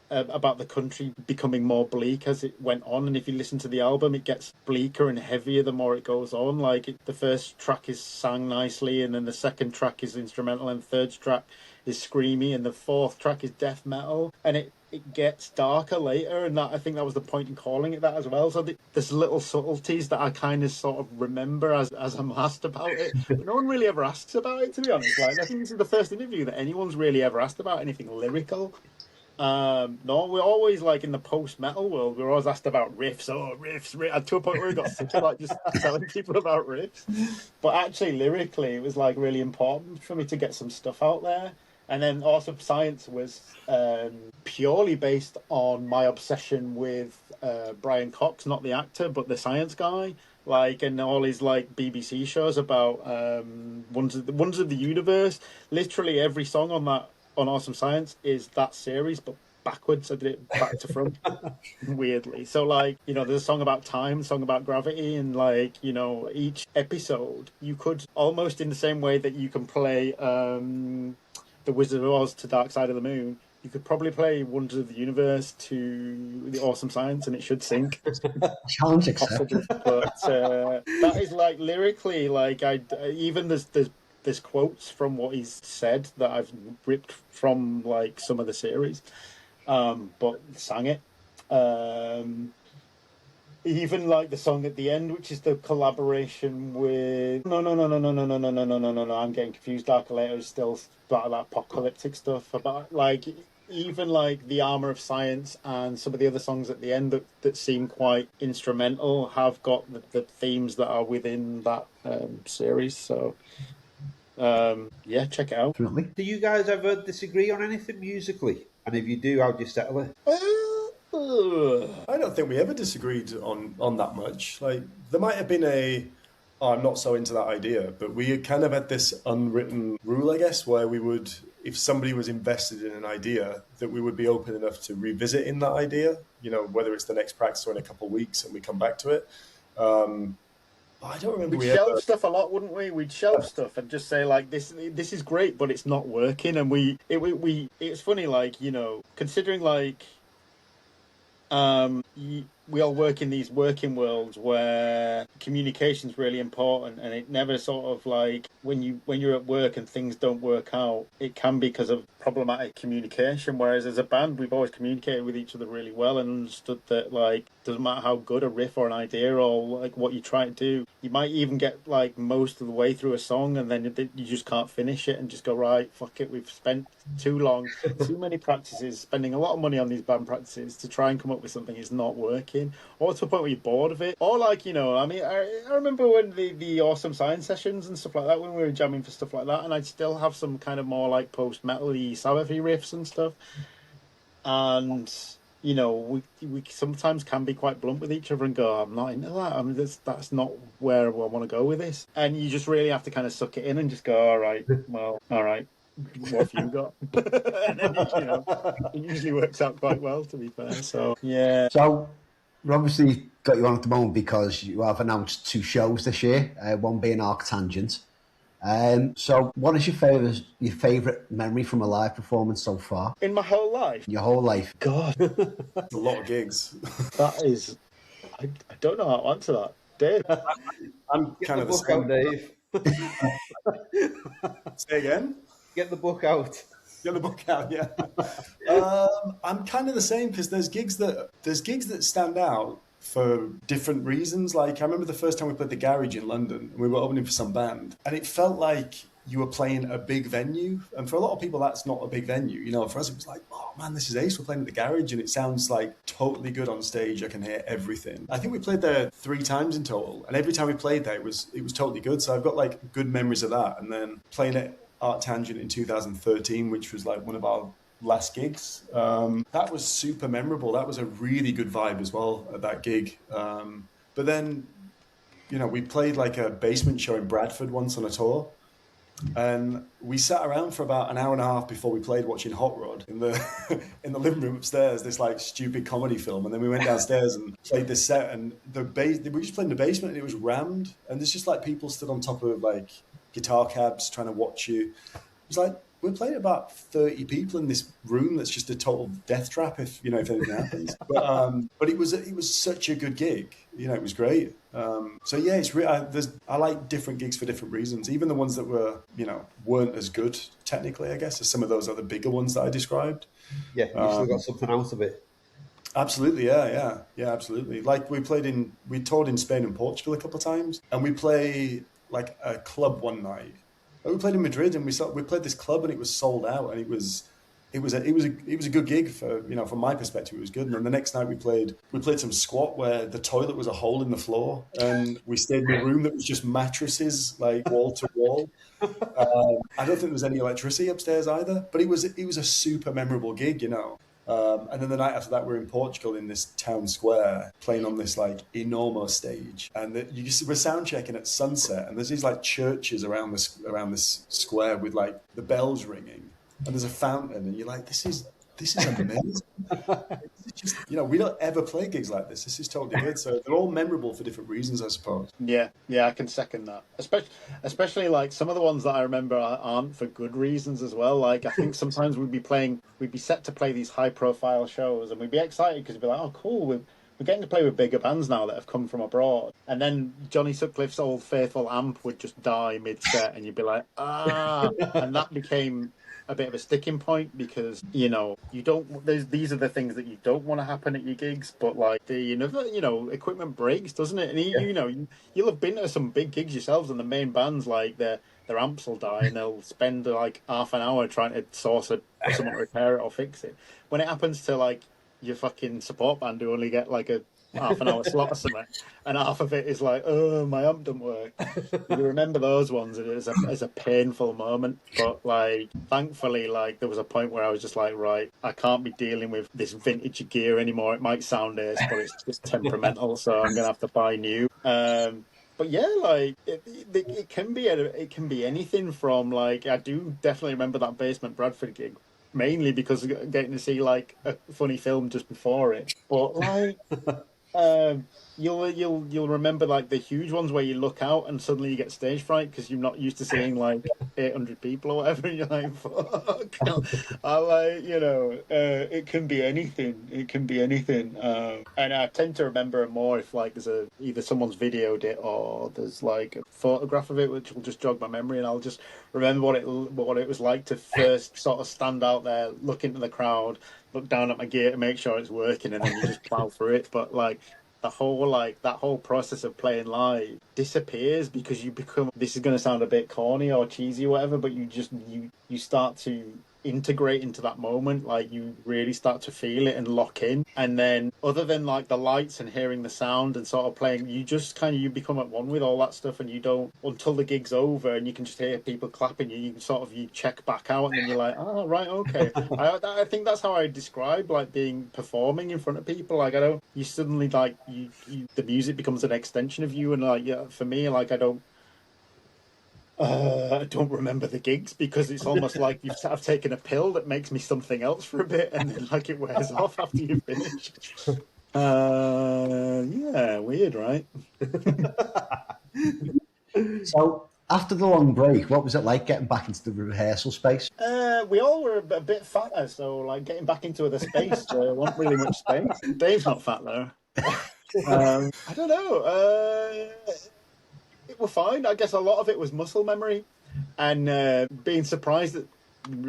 about the country becoming more bleak as it went on. And if you listen to the album, it gets bleaker and heavier the more it goes on. Like the first track is sang nicely, and then the second track is instrumental, and the third track is screamy, and the fourth track is death metal, and it gets darker later. And that, I think that was the point in calling it that as well. So there's little subtleties that I kind of sort of remember as I'm asked about it, but no one really ever asks about it, to be honest. Like, I think this is the first interview that anyone's really ever asked about anything lyrical. No, we're always like in the post-metal world, we're always asked about riffs. Oh, riffs, to a point where we got sick of like just telling people about riffs. But actually, lyrically, it was like really important for me to get some stuff out there. And then Awesome Science was purely based on my obsession with Brian Cox, not the actor, but the science guy. Like, and all his like BBC shows about wonders of the universe. Literally every song on Awesome Science is that series, but backwards. I did it back to front, weirdly. So, like, you know, there's a song about time, a song about gravity, and like, you know, each episode you could almost in the same way that you can play The Wizard of Oz to Dark Side of the Moon, you could probably play Wonders of the Universe to the Awesome Science, and it should sync. Challenge accepted. But that is like lyrically, like even there's quotes from what he's said that I've ripped from like some of the series, but sang it. Even like the song at the end, which is the collaboration with no, I'm getting confused. Darker Later is still about that apocalyptic stuff, about like even like the Armor of Science and some of the other songs at the end that seem quite instrumental have got the themes that are within that series. So yeah, check it out. Definitely. Do you guys ever disagree on anything musically? And if you do, how do you settle it? I don't think we ever disagreed on that much. Like, there might have been I'm not so into that idea, but we kind of had this unwritten rule, I guess, where we would, if somebody was invested in an idea, that we would be open enough to revisiting that idea, you know, whether it's the next practice or in a couple of weeks and we come back to it. I don't remember. We'd shelve stuff a lot, wouldn't we? We'd shelve stuff and just say like, this is great, but it's not working. And it's funny, like, you know, considering like we all work in these working worlds where communication's really important, and it never sort of like when you're at work and things don't work out, it can be because of problematic communication. Whereas as a band, we've always communicated with each other really well and understood that like doesn't matter how good a riff or an idea or like what you try to do, you might even get like most of the way through a song and then you just can't finish it and just go, right, fuck it, we've spent too many practices, spending a lot of money on these band practices to try and come up with something is not working, or to a point where you're bored of it, or like, you know, I mean, I remember when the Awesome Science sessions and stuff like that, when we were jamming for stuff like that, and I'd still have some kind of more like post-metal-y Sabbath-y riffs and stuff, and you know, we sometimes can be quite blunt with each other and go, I'm not into that. I mean, that's not where I want to go with this. And you just really have to kind of suck it in and just go, all right, what have you got? And then, you know, it usually works out quite well, to be fair. So, yeah. So, we've obviously got you on at the moment because you have announced 2 shows this year, one being ArcTanGent. So, what is your favourite memory from a live performance so far? In my whole life? Your whole life. God. That's a lot of gigs. That is... I don't know how to answer that. Dave? I'm Get kind the of the book same. out, Dave. Say again? Get the book out. Get the book out, yeah. I'm kind of the same because there's gigs that stand out for different reasons. Like, I remember the first time we played the Garage in London, and we were opening for some band, and it felt like you were playing a big venue. And for a lot of people, that's not a big venue. You know, for us, it was like, oh man, this is ace. We're playing at the Garage, and it sounds like totally good on stage. I can hear everything. I think we played there 3 times in total, and every time we played there, it was totally good. So I've got like good memories of that. And then playing it ArcTanGent in 2013, which was like one of our last gigs. That was super memorable. That was a really good vibe as well at that gig. But then, we played like a basement show in Bradford once on a tour. And we sat around for about an hour and a half before we played watching Hot Rod in the in the living room upstairs, this like stupid comedy film. And then we went downstairs and played this set, and we just played in the basement, and it was rammed. And there's just like people stood on top of like guitar cabs trying to watch you. It was like, we're playing about 30 people in this room that's just a total death trap if anything happens. But it was such a good gig. It was great. So yeah, it's I like different gigs for different reasons. Even the ones that weren't as good technically, I guess, as some of those other bigger ones that I described. Yeah, you still got something out of it. Absolutely, yeah, absolutely. Like we toured in Spain and Portugal a couple of times, and we play like a club one night. We played in Madrid, and we played this club, and it was sold out, and it was a good gig for from my perspective. It was good. And then the next night we played some squat where the toilet was a hole in the floor, and we stayed in a room that was just mattresses like wall to wall. I don't think there was any electricity upstairs either, but it was a super memorable gig, And then the night after that, we're in Portugal in this town square playing on this like enormous stage, and we're sound checking at sunset, and there's these like churches around this square with like the bells ringing, and there's a fountain, and you're like, this is amazing. It's just, we don't ever play gigs like this. This is totally good. So they're all memorable for different reasons, I suppose. Yeah, I can second that. Especially like some of the ones that I remember aren't for good reasons as well. Like I think sometimes we'd be set to play these high-profile shows, and we'd be excited because we'd be like, oh, cool, we're getting to play with bigger bands now that have come from abroad. And then Johnny Sutcliffe's old faithful amp would just die mid-set, and you'd be like, and that became a bit of a sticking point because you don't. These are the things that you don't want to happen at your gigs, but like equipment breaks, doesn't it? And you'll have been to some big gigs yourselves, and the main bands like their amps will die, and they'll spend like half an hour trying to source someone to repair it or fix it. When it happens to like your fucking support band who only get like a half an hour slot or something, and half of it is like, oh, my amp doesn't work. You remember those ones as a painful moment, but like thankfully, like there was a point where I was just like, right, I can't be dealing with this vintage gear anymore. It might sound ace, but it's just temperamental, so I'm gonna have to buy new. But yeah, like it can be anything from like, I do definitely remember that Basement Bradford gig, mainly because of getting to see like a funny film just before it, but like. You'll remember like the huge ones where you look out and suddenly you get stage fright because you're not used to seeing like 800 people or whatever, and you're like, fuck. It can be anything. It can be anything. And I tend to remember it more if like there's either someone's videoed it or there's like a photograph of it, which will just jog my memory, and I'll just remember what it was like to first sort of stand out there, look into the crowd, look down at my gear to make sure it's working, and then you just plow through it. But like that whole process of playing live disappears because you become, this is going to sound a bit corny or cheesy or whatever, but you start to integrate into that moment. Like you really start to feel it and lock in, and then other than like the lights and hearing the sound and sort of playing, you just you become at one with all that stuff, and you don't, until the gig's over and you can just hear people clapping, you check back out, and then you're like, oh right, okay. I think that's how I describe like performing in front of people. Like you suddenly like you the music becomes an extension of you, and like, yeah, for me, like I don't remember the gigs because it's almost like I've taken a pill that makes me something else for a bit, and then like it wears off after you finish. Yeah, weird, right? So after the long break, what was it like getting back into the rehearsal space? We all were a bit fatter, so like getting back into the space, there wasn't really much space. Dave's not fat though. I don't know. It was fine. I guess a lot of it was muscle memory and being surprised at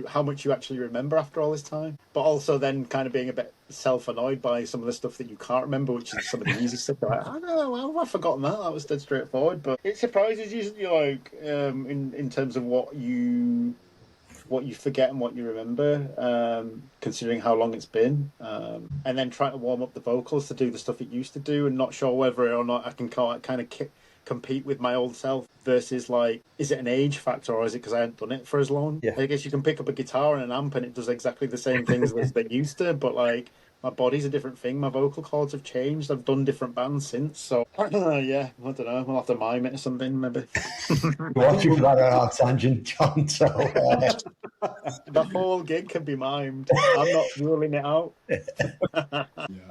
how much you actually remember after all this time, but also then kind of being a bit self-annoyed by some of the stuff that you can't remember, which is some of the easy stuff. Like, I don't know, how have I forgotten that? That was dead straightforward, but it surprises you, like in terms of what you forget and what you remember, considering how long it's been, and then trying to warm up the vocals to do the stuff it used to do, and not sure whether or not I can kind of compete with my old self versus like, is it an age factor or is it because I hadn't done it for as long? Yeah. I guess you can pick up a guitar and an amp and it does exactly the same things as they used to, but like my body's a different thing. My vocal cords have changed. I've done different bands since. So, yeah, I don't know. We'll have to mime it or something, maybe. Watch you for that ArcTanGent, John. So, The whole gig can be mimed. I'm not ruling it out. Yeah,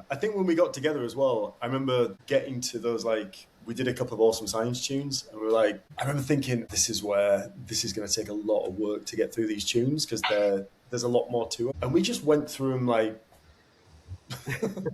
I think when we got together as well, I remember getting to those, like, we did a couple of Awesome Science tunes, and we were like, I remember thinking, this is going to take a lot of work to get through these tunes because there's a lot more to it. And we just went through them like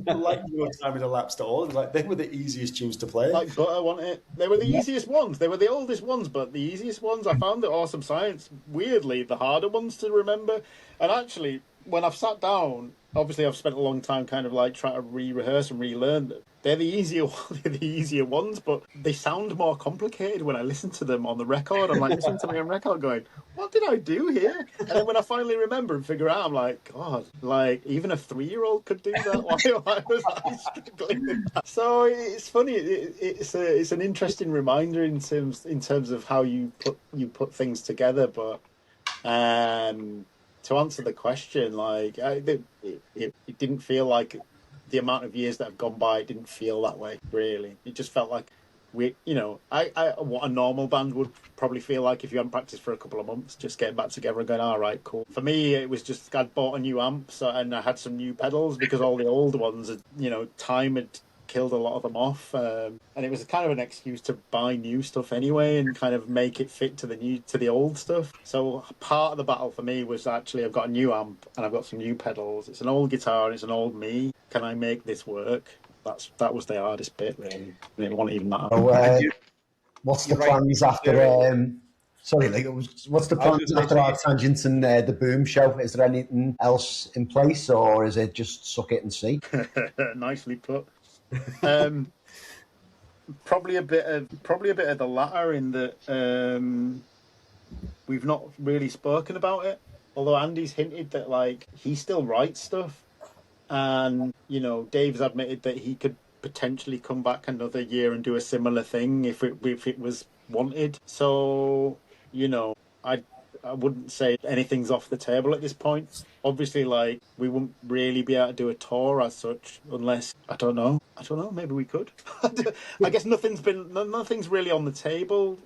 no time had elapsed at all. It was like they were the easiest tunes to play. Like butter, wasn't it? They were the easiest ones. They were the oldest ones, but the easiest ones. I found the Awesome Science, weirdly, the harder ones to remember. And actually, when I've sat down, obviously I've spent a long time kind of like trying to re-rehearse and relearn them. They're the easier ones, but they sound more complicated when I listen to them on the record. I'm like listening to me on record going, what did I do here? And then when I finally remember and figure out, I'm like, God, like even a 3-year-old could do that. Why was I struggling with that? So it's funny. It's an interesting reminder in terms of how you put things together. But to answer the question, like it didn't feel like the amount of years that have gone by, it didn't feel that way, really. It just felt like what a normal band would probably feel like if you hadn't practiced for a couple of months, just getting back together and going, all right, cool. For me, it was just I'd bought a new amp, and I had some new pedals because all the old ones, time had killed a lot of them off, and it was kind of an excuse to buy new stuff anyway and kind of make it fit to the old stuff. So part of the battle for me was actually I've got a new amp and I've got some new pedals. It's an old guitar and it's an old me. Can I make this work? That was the hardest bit, really. I didn't want even that. So, what's the plans after? What's the plans after ArcTanGent and the Boom show? Is there anything else in place, or is it just suck it and see? Nicely put. Probably a bit of the latter in that we've not really spoken about it. Although Andy's hinted that like he still writes stuff, and Dave's admitted that he could potentially come back another year and do a similar thing if it was wanted. So I wouldn't say anything's off the table at this point. Obviously, like we wouldn't really be able to do a tour as such unless I don't know. Maybe we could. I guess nothing's really on the table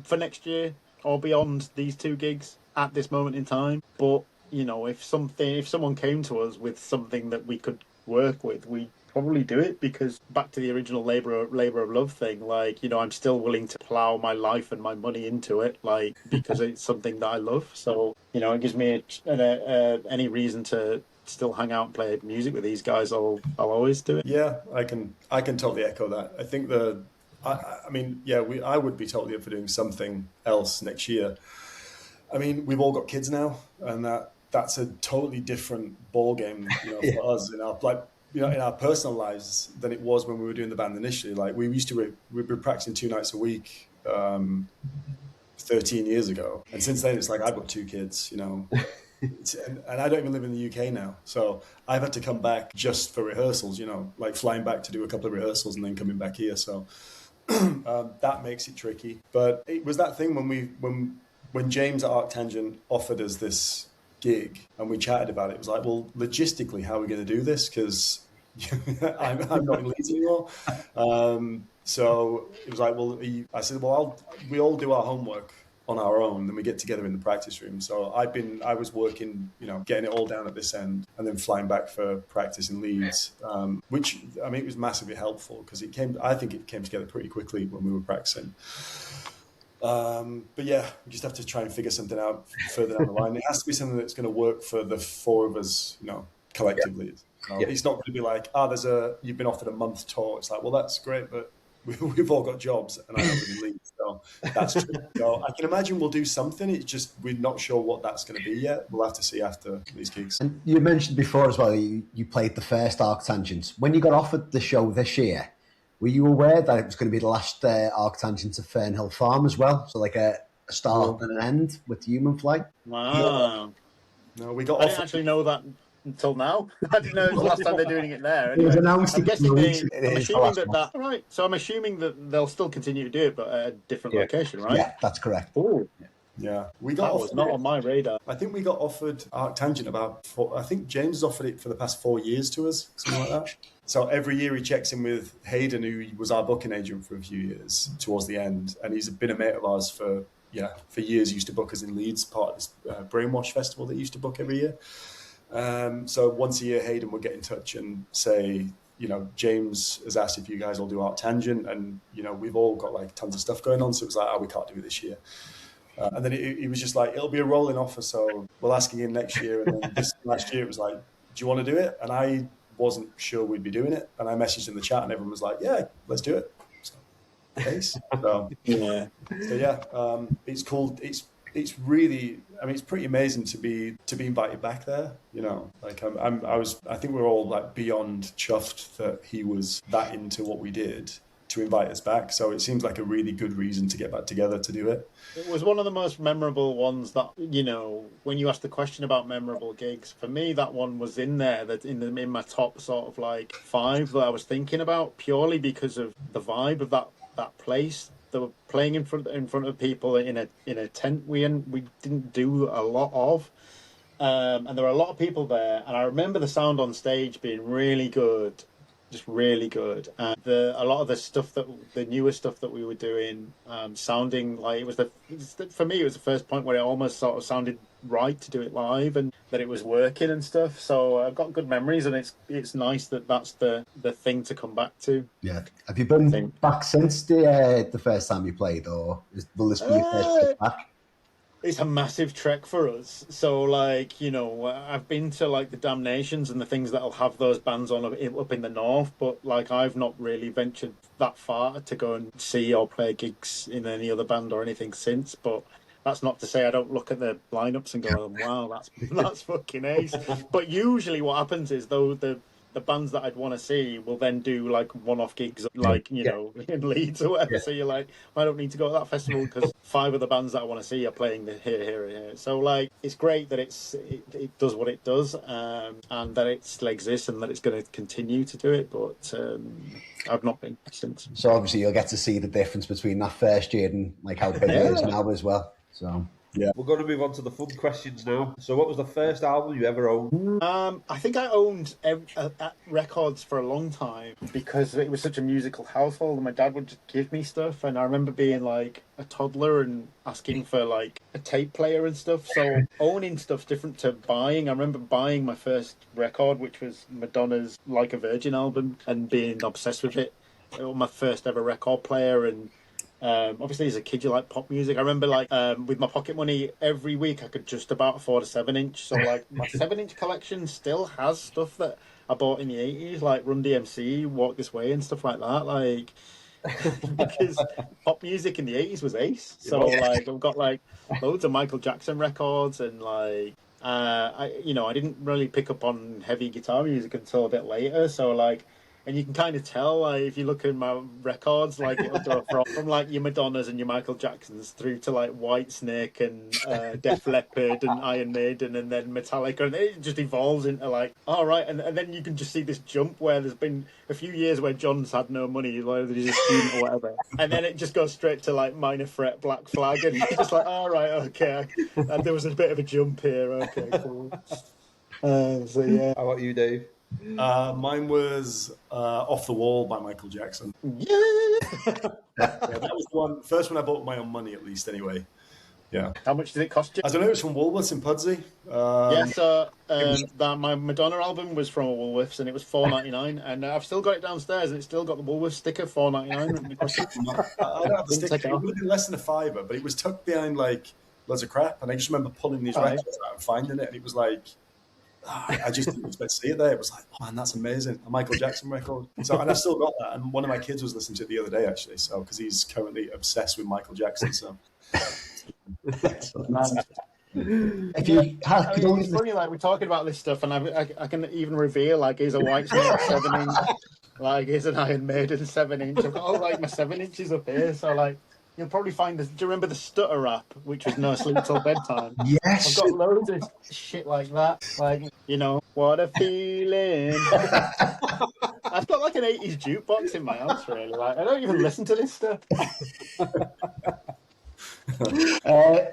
for next year or beyond these 2 gigs at this moment in time. But if someone came to us with something that we could work with, we probably do it, because back to the original labor of love thing, like I'm still willing to plow my life and my money into it, like because it's something that I love. So it gives me any reason to still hang out and play music with these guys. I'll always do it. Yeah, I can totally echo that. I think I would be totally up for doing something else next year. I mean, we've all got kids now, and that's a totally different ball game for us in our personal lives than it was when we were doing the band initially. Like we'd been practicing 2 nights a week 13 years ago, and since then it's like I've got 2 kids, and I don't even live in the UK now, so I've had to come back just for rehearsals, like flying back to do a couple of rehearsals and then coming back here. So that makes it tricky. But it was that thing when James at ArcTanGent offered us this gig and we chatted about it. It was like, well, logistically, how are we going to do this? Because I'm not in Leeds anymore. So it was like, I said, we all do our homework on our own, then we get together in the practice room. So I was working, getting it all down at this end and then flying back for practice in Leeds, which, it was massively helpful because I think it came together pretty quickly when we were practicing. But yeah, we just have to try and figure something out further down the line. It has to be something that's going to work for the 4 of us, collectively. Yeah. It's not going to be like, you've been offered a month tour. It's like, well, that's great, but we've all got jobs and I haven't been Leeds, so that's true. So I can imagine we'll do something. It's just we're not sure what that's going to be yet. We'll have to see after these gigs. And you mentioned before as well, you played the first ArcTanGent. When you got offered the show this year, were you aware that it was going to be the last ArcTanGent of Fernhill Farm as well? So like a start and an end with Humanfly? Wow. No, we got I didn't actually know that. until now. I didn't know it was the last time they're doing it there. It was Anyway, announced I'm a guessing few weeks ago. It I'm is the assuming last that one. that right. So I'm assuming that they'll still continue to do it, but at a different Yeah. location, right? Yeah, that's correct. Oh, Yeah, we got that was offered not it. on my radar. I think we got offered ArcTanGent about I think James has offered it for the past 4 years to us, something like that. So every year he checks in with Hayden, who was our booking agent for a few years towards the end, and he's been a mate of ours for years. He used to book us in Leeds, part of this Brainwash festival that he used to book every year. So once a year, Hayden would get in touch and say, James has asked if you guys will do ArcTanGent, and we've all got like tons of stuff going on, so it was like, we can't do it this year. And then he was just like, it'll be a rolling offer, so we'll ask again next year. And then last year it was like, do you want to do it? And I wasn't sure we'd be doing it. And I messaged in the chat and everyone was like, yeah, let's do it. So, nice. It's cool. It's really, it's pretty amazing to be invited back there. I think we're all like beyond chuffed that he was that into what we did to invite us back. So it seems like a really good reason to get back together to do it. It was one of the most memorable ones that, when you asked the question about memorable gigs, for me, that one was in there, that in my top sort of like 5 that I was thinking about, purely because of the vibe of that place. They were playing in front of people in a tent we didn't do a lot of. And there were a lot of people there. And I remember the sound on stage being really good. Just really good, and a lot of the newer stuff that we were doing, sounding like for me it was the first point where it almost sort of sounded right to do it live, and that it was working and stuff. So I've got good memories, and it's nice that that's the thing to come back to. Yeah, have you been back since the first time you played, or will this be your first trip back? It's a massive trek for us. So, I've been to, the Damnations and the things that'll have those bands on up in the north, but, I've not really ventured that far to go and see or play gigs in any other band or anything since, but that's not to say I don't look at the lineups and go, wow, that's fucking ace. But usually what happens is, though, the bands that I'd want to see will then do one-off gigs, in Leeds or whatever. Yeah. So you're like, I don't need to go to that festival because 5 of the bands that I want to see are playing here. So it's great that it does what it does, and that it still exists and that it's going to continue to do it. But I've not been since. So obviously you'll get to see the difference between that first year and how big it is now as well. So. Yeah, we're going to move on to the fun questions now. So, what was the first album you ever owned? I think I owned records for a long time because it was such a musical household, and my dad would just give me stuff. And I remember being like a toddler and asking for a tape player and stuff. So owning stuff's different to buying. I remember buying my first record, which was Madonna's "Like a Virgin" album, and being obsessed with it. It was my first ever record player, and obviously, as a kid, you like pop music. I remember, with my pocket money, every week I could just about afford a 7-inch. So, my 7-inch collection still has stuff that I bought in the 80s, like Run DMC, Walk This Way, and stuff like that. Because pop music in the 80s was ace. So, I've got, loads of Michael Jackson records, and, I didn't really pick up on heavy guitar music until a bit later. So, and you can kind of tell, if you look at my records, it'll go from your Madonnas and your Michael Jacksons through to Whitesnake and Def Leppard and Iron Maiden and then Metallica, and it just evolves into all right, and then you can just see this jump where there's been a few years where John's had no money, whether he's a student or whatever, and then it just goes straight to Minor Threat, Black Flag, and you're just all right, okay, and there was a bit of a jump here, okay, cool. So yeah. How about you, Dave? Mine was Off the Wall by Michael Jackson. Yeah. That was the first one I bought with my own money, at least, anyway. Yeah. How much did it cost you? I don't know, it was from Woolworths in Pudsey. My Madonna album was from Woolworths, and it was $4.99, and I've still got it downstairs, and it's still got the Woolworths sticker, $4.99. I don't have the sticker. It would have been less than $5, but it was tucked behind loads of crap, and I just remember pulling these records out and finding it, and it was I just didn't expect to see it there. It was oh man, that's amazing. A Michael Jackson record. So, and I still got that. And one of my kids was listening to it the other day, actually. So, because he's currently obsessed with Michael Jackson. So, it's funny, we're talking about this stuff, and I can even reveal, here's a Whitesnake 7-inch, here's an Iron Maiden 7-inch. I've got all my 7 inches up here. So, You'll probably find this. Do you remember the stutter rap, which was No Sleep Till Bedtime? I've Yes. got loads of shit like that. Like, what a feeling. I've got like an 80s jukebox in my house, really. Like, I don't even listen to this stuff.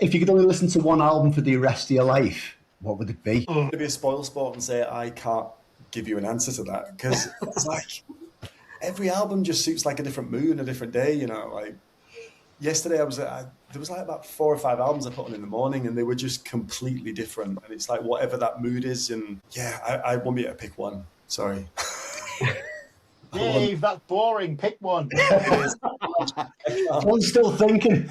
If you could only listen to one album for the rest of your life, what would it be? I'm going to be a spoil sport and say I can't give you an answer to that, because it's like every album just suits like a different mood and a different day, like yesterday there was like about 4 or 5 albums I put on in the morning, and they were just completely different, and it's like whatever that mood is. And I won't be able to pick one, sorry. Dave, that's boring, pick one. I'm still thinking.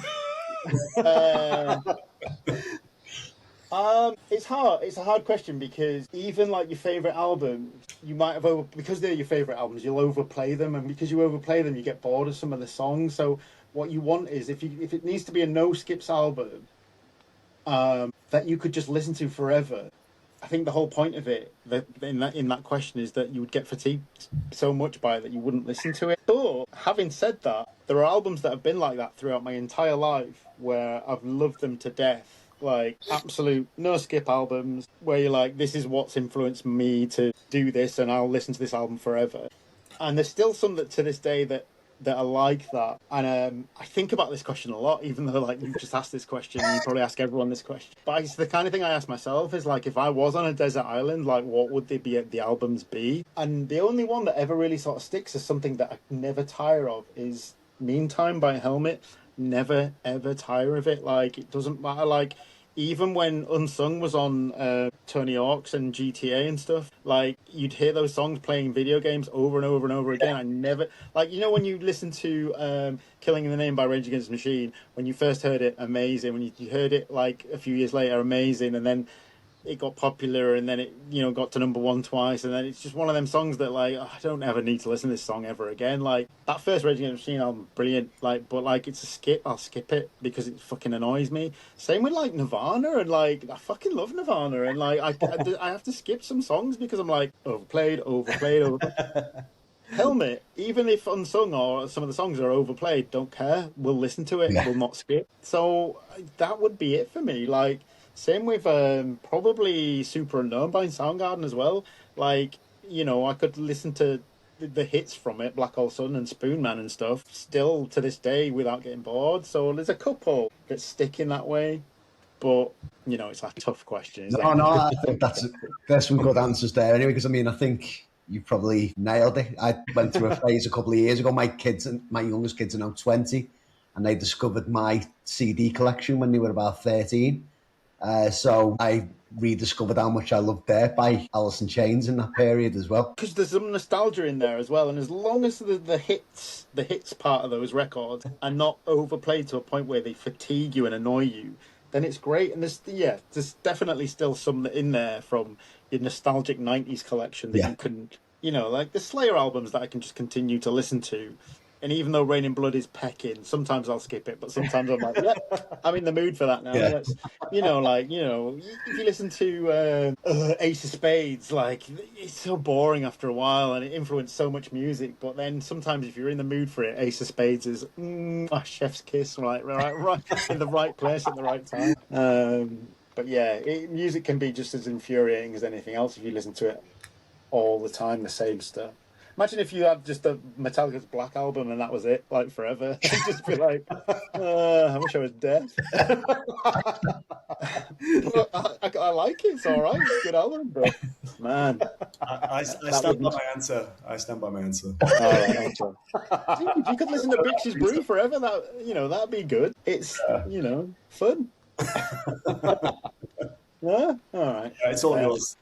It's hard. It's a hard question, because even like your favorite albums, you might have because they're your favorite albums, you'll overplay them, and because you overplay them, you get bored of some of the songs. So what you want is, if it needs to be a no skips album, that you could just listen to forever. I think the whole point of it, in that question, is that you would get fatigued so much by it that you wouldn't listen to it. But having said that, there are albums that have been like that throughout my entire life, where I've loved them to death. Like absolute no skip albums where you're like, this is what's influenced me to do this, and I'll listen to this album forever. And there's still some that to this day that are like that. And I think about this question a lot, even though like you've just asked this question, and you probably ask everyone this question. But it's the kind of thing I ask myself, is like, if I was on a desert island, like what would the albums be? And the only one that ever really sort of sticks as something that I never tire of is Meantime by Helmet. Never ever tire of it. Like, it doesn't matter. Like, even when Unsung was on Tony Hawk's and GTA and stuff, like, you'd hear those songs playing video games over and over and over again. I never, like, when you listen to Killing in the Name by Rage Against the Machine, when you first heard it, amazing. When you heard it like a few years later, amazing. And then it got popular, and then it got to #1 twice, and then it's just one of them songs that, like, I don't ever need to listen to this song ever again. Like, that first Rage Against the Machine album, brilliant, like, but like, it's a skip. I'll skip it because it fucking annoys me. Same with like Nirvana, and like, I fucking love Nirvana, and like, I have to skip some songs because I'm like, overplayed. Helmet, even if Unsung or some of the songs are overplayed, don't care, we'll listen to it. We'll not skip. So that would be it for me. Like, same with probably Super Unknown by Soundgarden as well. Like, I could listen to the hits from it, Black Hole Sun and Spoonman and stuff, still to this day without getting bored. So there's a couple that stick in that way. But, it's a tough question. No, I think there's some good answers there anyway, because I think you probably nailed it. I went through a phase a couple of years ago. My youngest kids are now 20, and they discovered my CD collection when they were about 13. So I rediscovered how much I loved Dirt by Alice in Chains in that period as well. Because there's some nostalgia in there as well, and as long as the hits part of those records are not overplayed to a point where they fatigue you and annoy you, then it's great. And there's definitely still some in there from your nostalgic 90s collection that you can, like the Slayer albums that I can just continue to listen to. And even though Rain in Blood is pecking, sometimes I'll skip it, but sometimes I'm like, I'm in the mood for that now. Yeah. Let's, if you listen to Ace of Spades, like, it's so boring after a while, and it influenced so much music. But then sometimes if you're in the mood for it, Ace of Spades is a chef's kiss, right in the right place at the right time. But yeah, music can be just as infuriating as anything else if you listen to it all the time, the same stuff. Imagine if you had just a Metallica's Black Album and that was it, like forever. You'd just be like, I wish I was dead. But I like it. It's all right. It's a good album, but man, I stand by my answer. All right, dude, if you could listen to Bitch's Brew forever, that'd be good. It's fun. Yeah, all right. Yeah, it's all yours.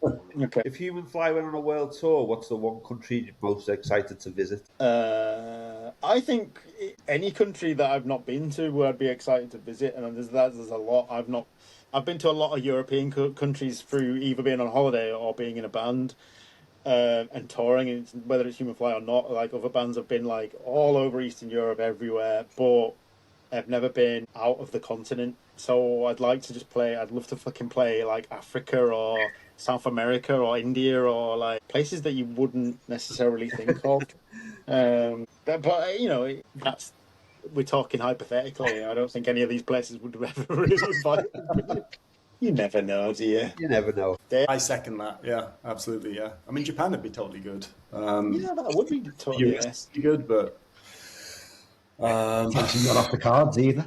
Okay. If Humanfly went on a world tour, what's the one country you're most excited to visit? I think any country that I've not been to, I'd be excited to visit, and there's a lot I've been to a lot of European countries through either being on holiday or being in a band and touring, and whether it's Humanfly or not. Like, other bands have been like all over Eastern Europe, everywhere, but I've never been out of the continent. So I'd like to just play. I'd love to fucking play like Africa or South America or India, or like places that you wouldn't necessarily think of. But that's we're talking hypothetically. I don't think any of these places would ever really invite me. You never know, do you? You never know. I second that. Yeah, absolutely. Yeah, I mean, Japan would be totally good. Yeah, that would be totally US would be good, but Potentially not off the cards either.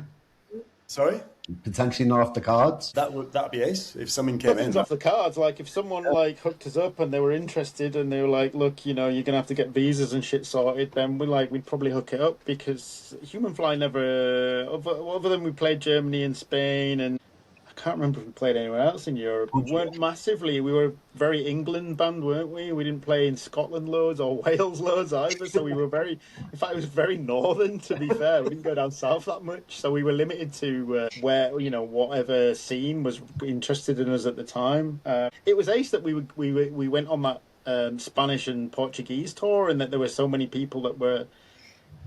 sorry, Potentially not off the cards. that'd be ace if something came in. Nothing's off the cards. Like if someone like hooked us up and they were interested and they were like, "Look, you're gonna have to get visas and shit sorted," then we'd probably hook it up because Humanfly never, other than we played Germany and Spain, and I can't remember if we played anywhere else in Europe. We weren't massively. We were a very England band, weren't we? We didn't play in Scotland loads or Wales loads either. So we were in fact, it was very northern. To be fair, we didn't go down south that much. So we were limited to where whatever scene was interested in us at the time. It was ace that we went on that Spanish and Portuguese tour, and that there were so many people that were.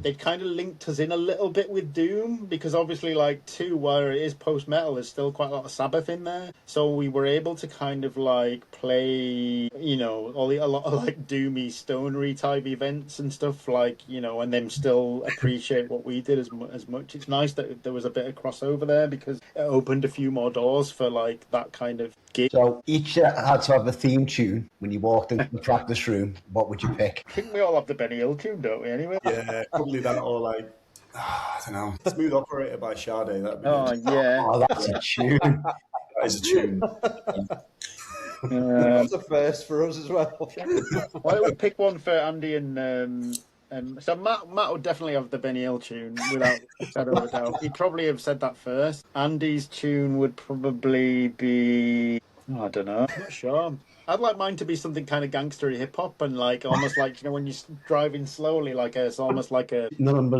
They'd kind of linked us in a little bit with Doom because obviously, like 2, where it is post metal, there's still quite a lot of Sabbath in there. So we were able to kind of like play, a lot of like doomy, stonery type events and stuff, like and then still appreciate what we did as much. It's nice that there was a bit of crossover there because it opened a few more doors for like that kind of gig. So each had to have a theme tune. When you walked into the practice room, what would you pick? I think we all have the Benny Hill tune, don't we? Anyway. Yeah, probably that or like I don't know, Smooth Operator by Sade. That'd be good. Yeah. Oh, that's a tune. That is a tune. That's a first for us as well. Why don't we pick one for Andy and so Matt would definitely have the Benny Hill tune without a shadow of a doubt. He'd probably have said that first. Andy's tune would probably be I don't know. I'm not sure. I'd like mine to be something kind of gangstery hip hop and like almost like when you're driving slowly, like it's almost like a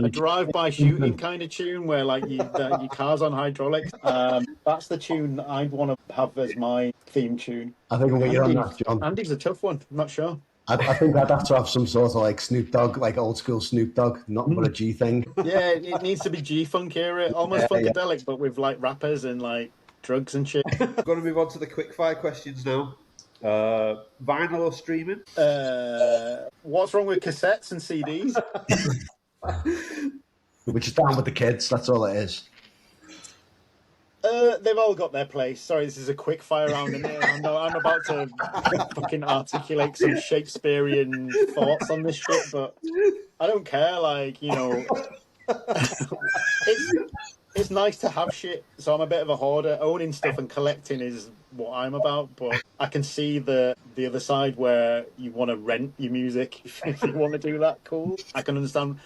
drive-by shooting kind of tune where like your car's on hydraulics. That's the tune that I'd want to have as my theme tune. I think you're on that, John. Andy's a tough one. I'm not sure. I think I'd have to have some sort of like Snoop Dogg, like old school Snoop Dogg, not but a G thing. Yeah, it needs to be G-funk era, almost funkadelic, but with like rappers and like drugs and shit. I'm going to move on to the quickfire questions now. Vinyl or streaming? What's wrong with cassettes and CDs? We're just down with the kids, that's all it is. They've all got their place. Sorry, this is a quick fire round, and I'm about to fucking articulate some Shakespearean thoughts on this shit, but I don't care. Like, it's nice to have shit. So I'm a bit of a hoarder. Owning stuff and collecting is what I'm about, but I can see the other side where you want to rent your music if you want to do that. Cool. I can understand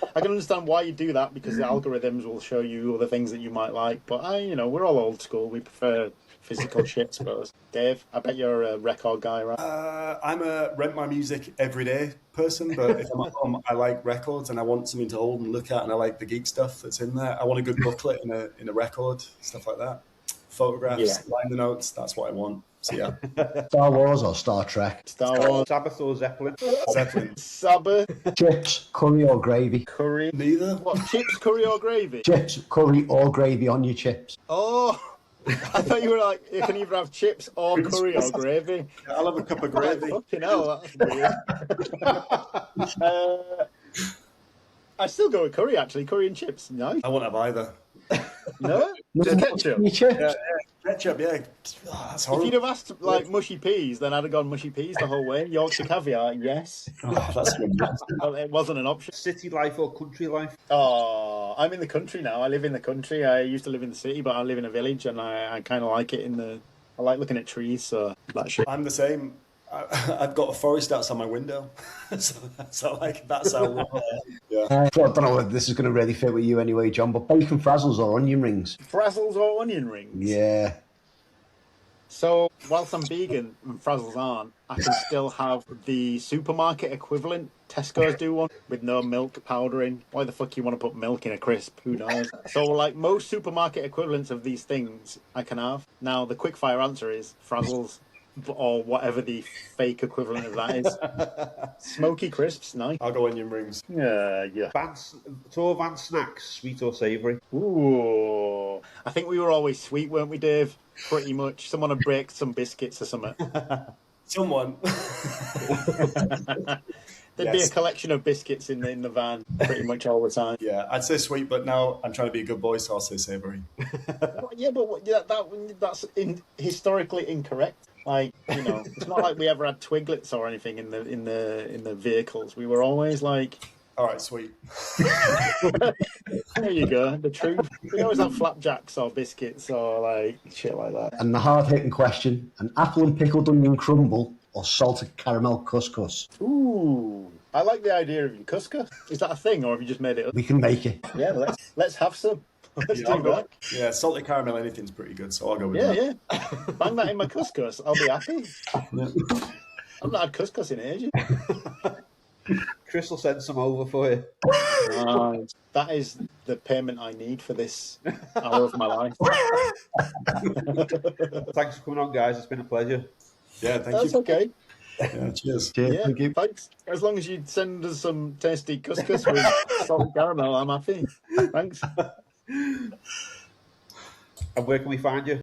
why you do that because the algorithms will show you other things that you might like. But we're all old school. We prefer physical shit, I suppose. Dave, I bet you're a record guy, right? I'm a rent my music every day person, but if I'm at home, I like records and I want something to hold and look at, and I like the geek stuff that's in there. I want a good booklet in a record, stuff like that. Photographs, liner notes, that's what I want. So yeah. Star Wars or Star Trek? Star Wars. Sabbath or Zeppelin? Zeppelin. Sabbath. Chips, curry or gravy? Curry. Neither. What, chips, curry or gravy? Chips, curry or gravy on your chips. Oh, I thought you were like, you can either have chips or curry or gravy. I'll have a cup of gravy. Fucking hell, that's weird. I still go with curry, actually. Curry and chips, nice. I won't have either. No? Just ketchup? Your chips? Yeah. Ketchup, yeah. Oh, that's horrible. If you'd have asked, like, mushy peas, then I'd have gone mushy peas the whole way. Yorkshire caviar, yes. Oh, that's good. Well, it wasn't an option. City life or country life? Oh, I'm in the country now. I live in the country. I used to live in the city, but I live in a village, and I kind of like it I like looking at trees, so that shit. I'm the same. I've got a forest outside my window, so like that's how. Yeah. I don't know if this is going to really fit with you anyway, John. But bacon frazzles or onion rings? Frazzles or onion rings? Yeah. So whilst I'm vegan and frazzles aren't, I can still have the supermarket equivalent. Tesco's do one with no milk powdering. Why the fuck you want to put milk in a crisp? Who knows? So like most supermarket equivalents of these things, I can have. Now the quickfire answer is frazzles. Or whatever the fake equivalent of that is. Smoky crisps, nice. I'll go onion rings. Yeah. Tour van snacks, sweet or savoury? Ooh. I think we were always sweet, weren't we, Dave? Pretty much. Someone had baked some biscuits or something. Someone. There'd be a Yes. collection of biscuits in the van pretty much all the time. Yeah, I'd say sweet, but now I'm trying to be a good boy, so I'll say savoury. Yeah, but that's historically incorrect. Like, you know, it's not like we ever had twiglets or anything in the vehicles. We were always like, All right, sweet. there you go, the truth. We always have flapjacks or biscuits or like shit like that. And the hard-hitting question, an apple and pickled onion crumble or salted caramel couscous? Ooh, I like the idea of your couscous. Is that a thing, or have you just made it up? We can make it. Yeah, let's have some. Let's Yeah, do that. Yeah, salted caramel, anything's pretty good, so I'll go with Yeah, that. yeah. Bang that in my couscous. I'll be happy. I've not had couscous in ages. Chris will send some over for you. That is the payment I need for this hour of my life. Thanks for coming on, guys. It's been a pleasure. Yeah, thank That's you. okay. Yeah, cheers. Cheers, Yeah, thank you. thanks. As long as you send us some tasty couscous with salted caramel, I'm happy. Thanks. And where can we find you?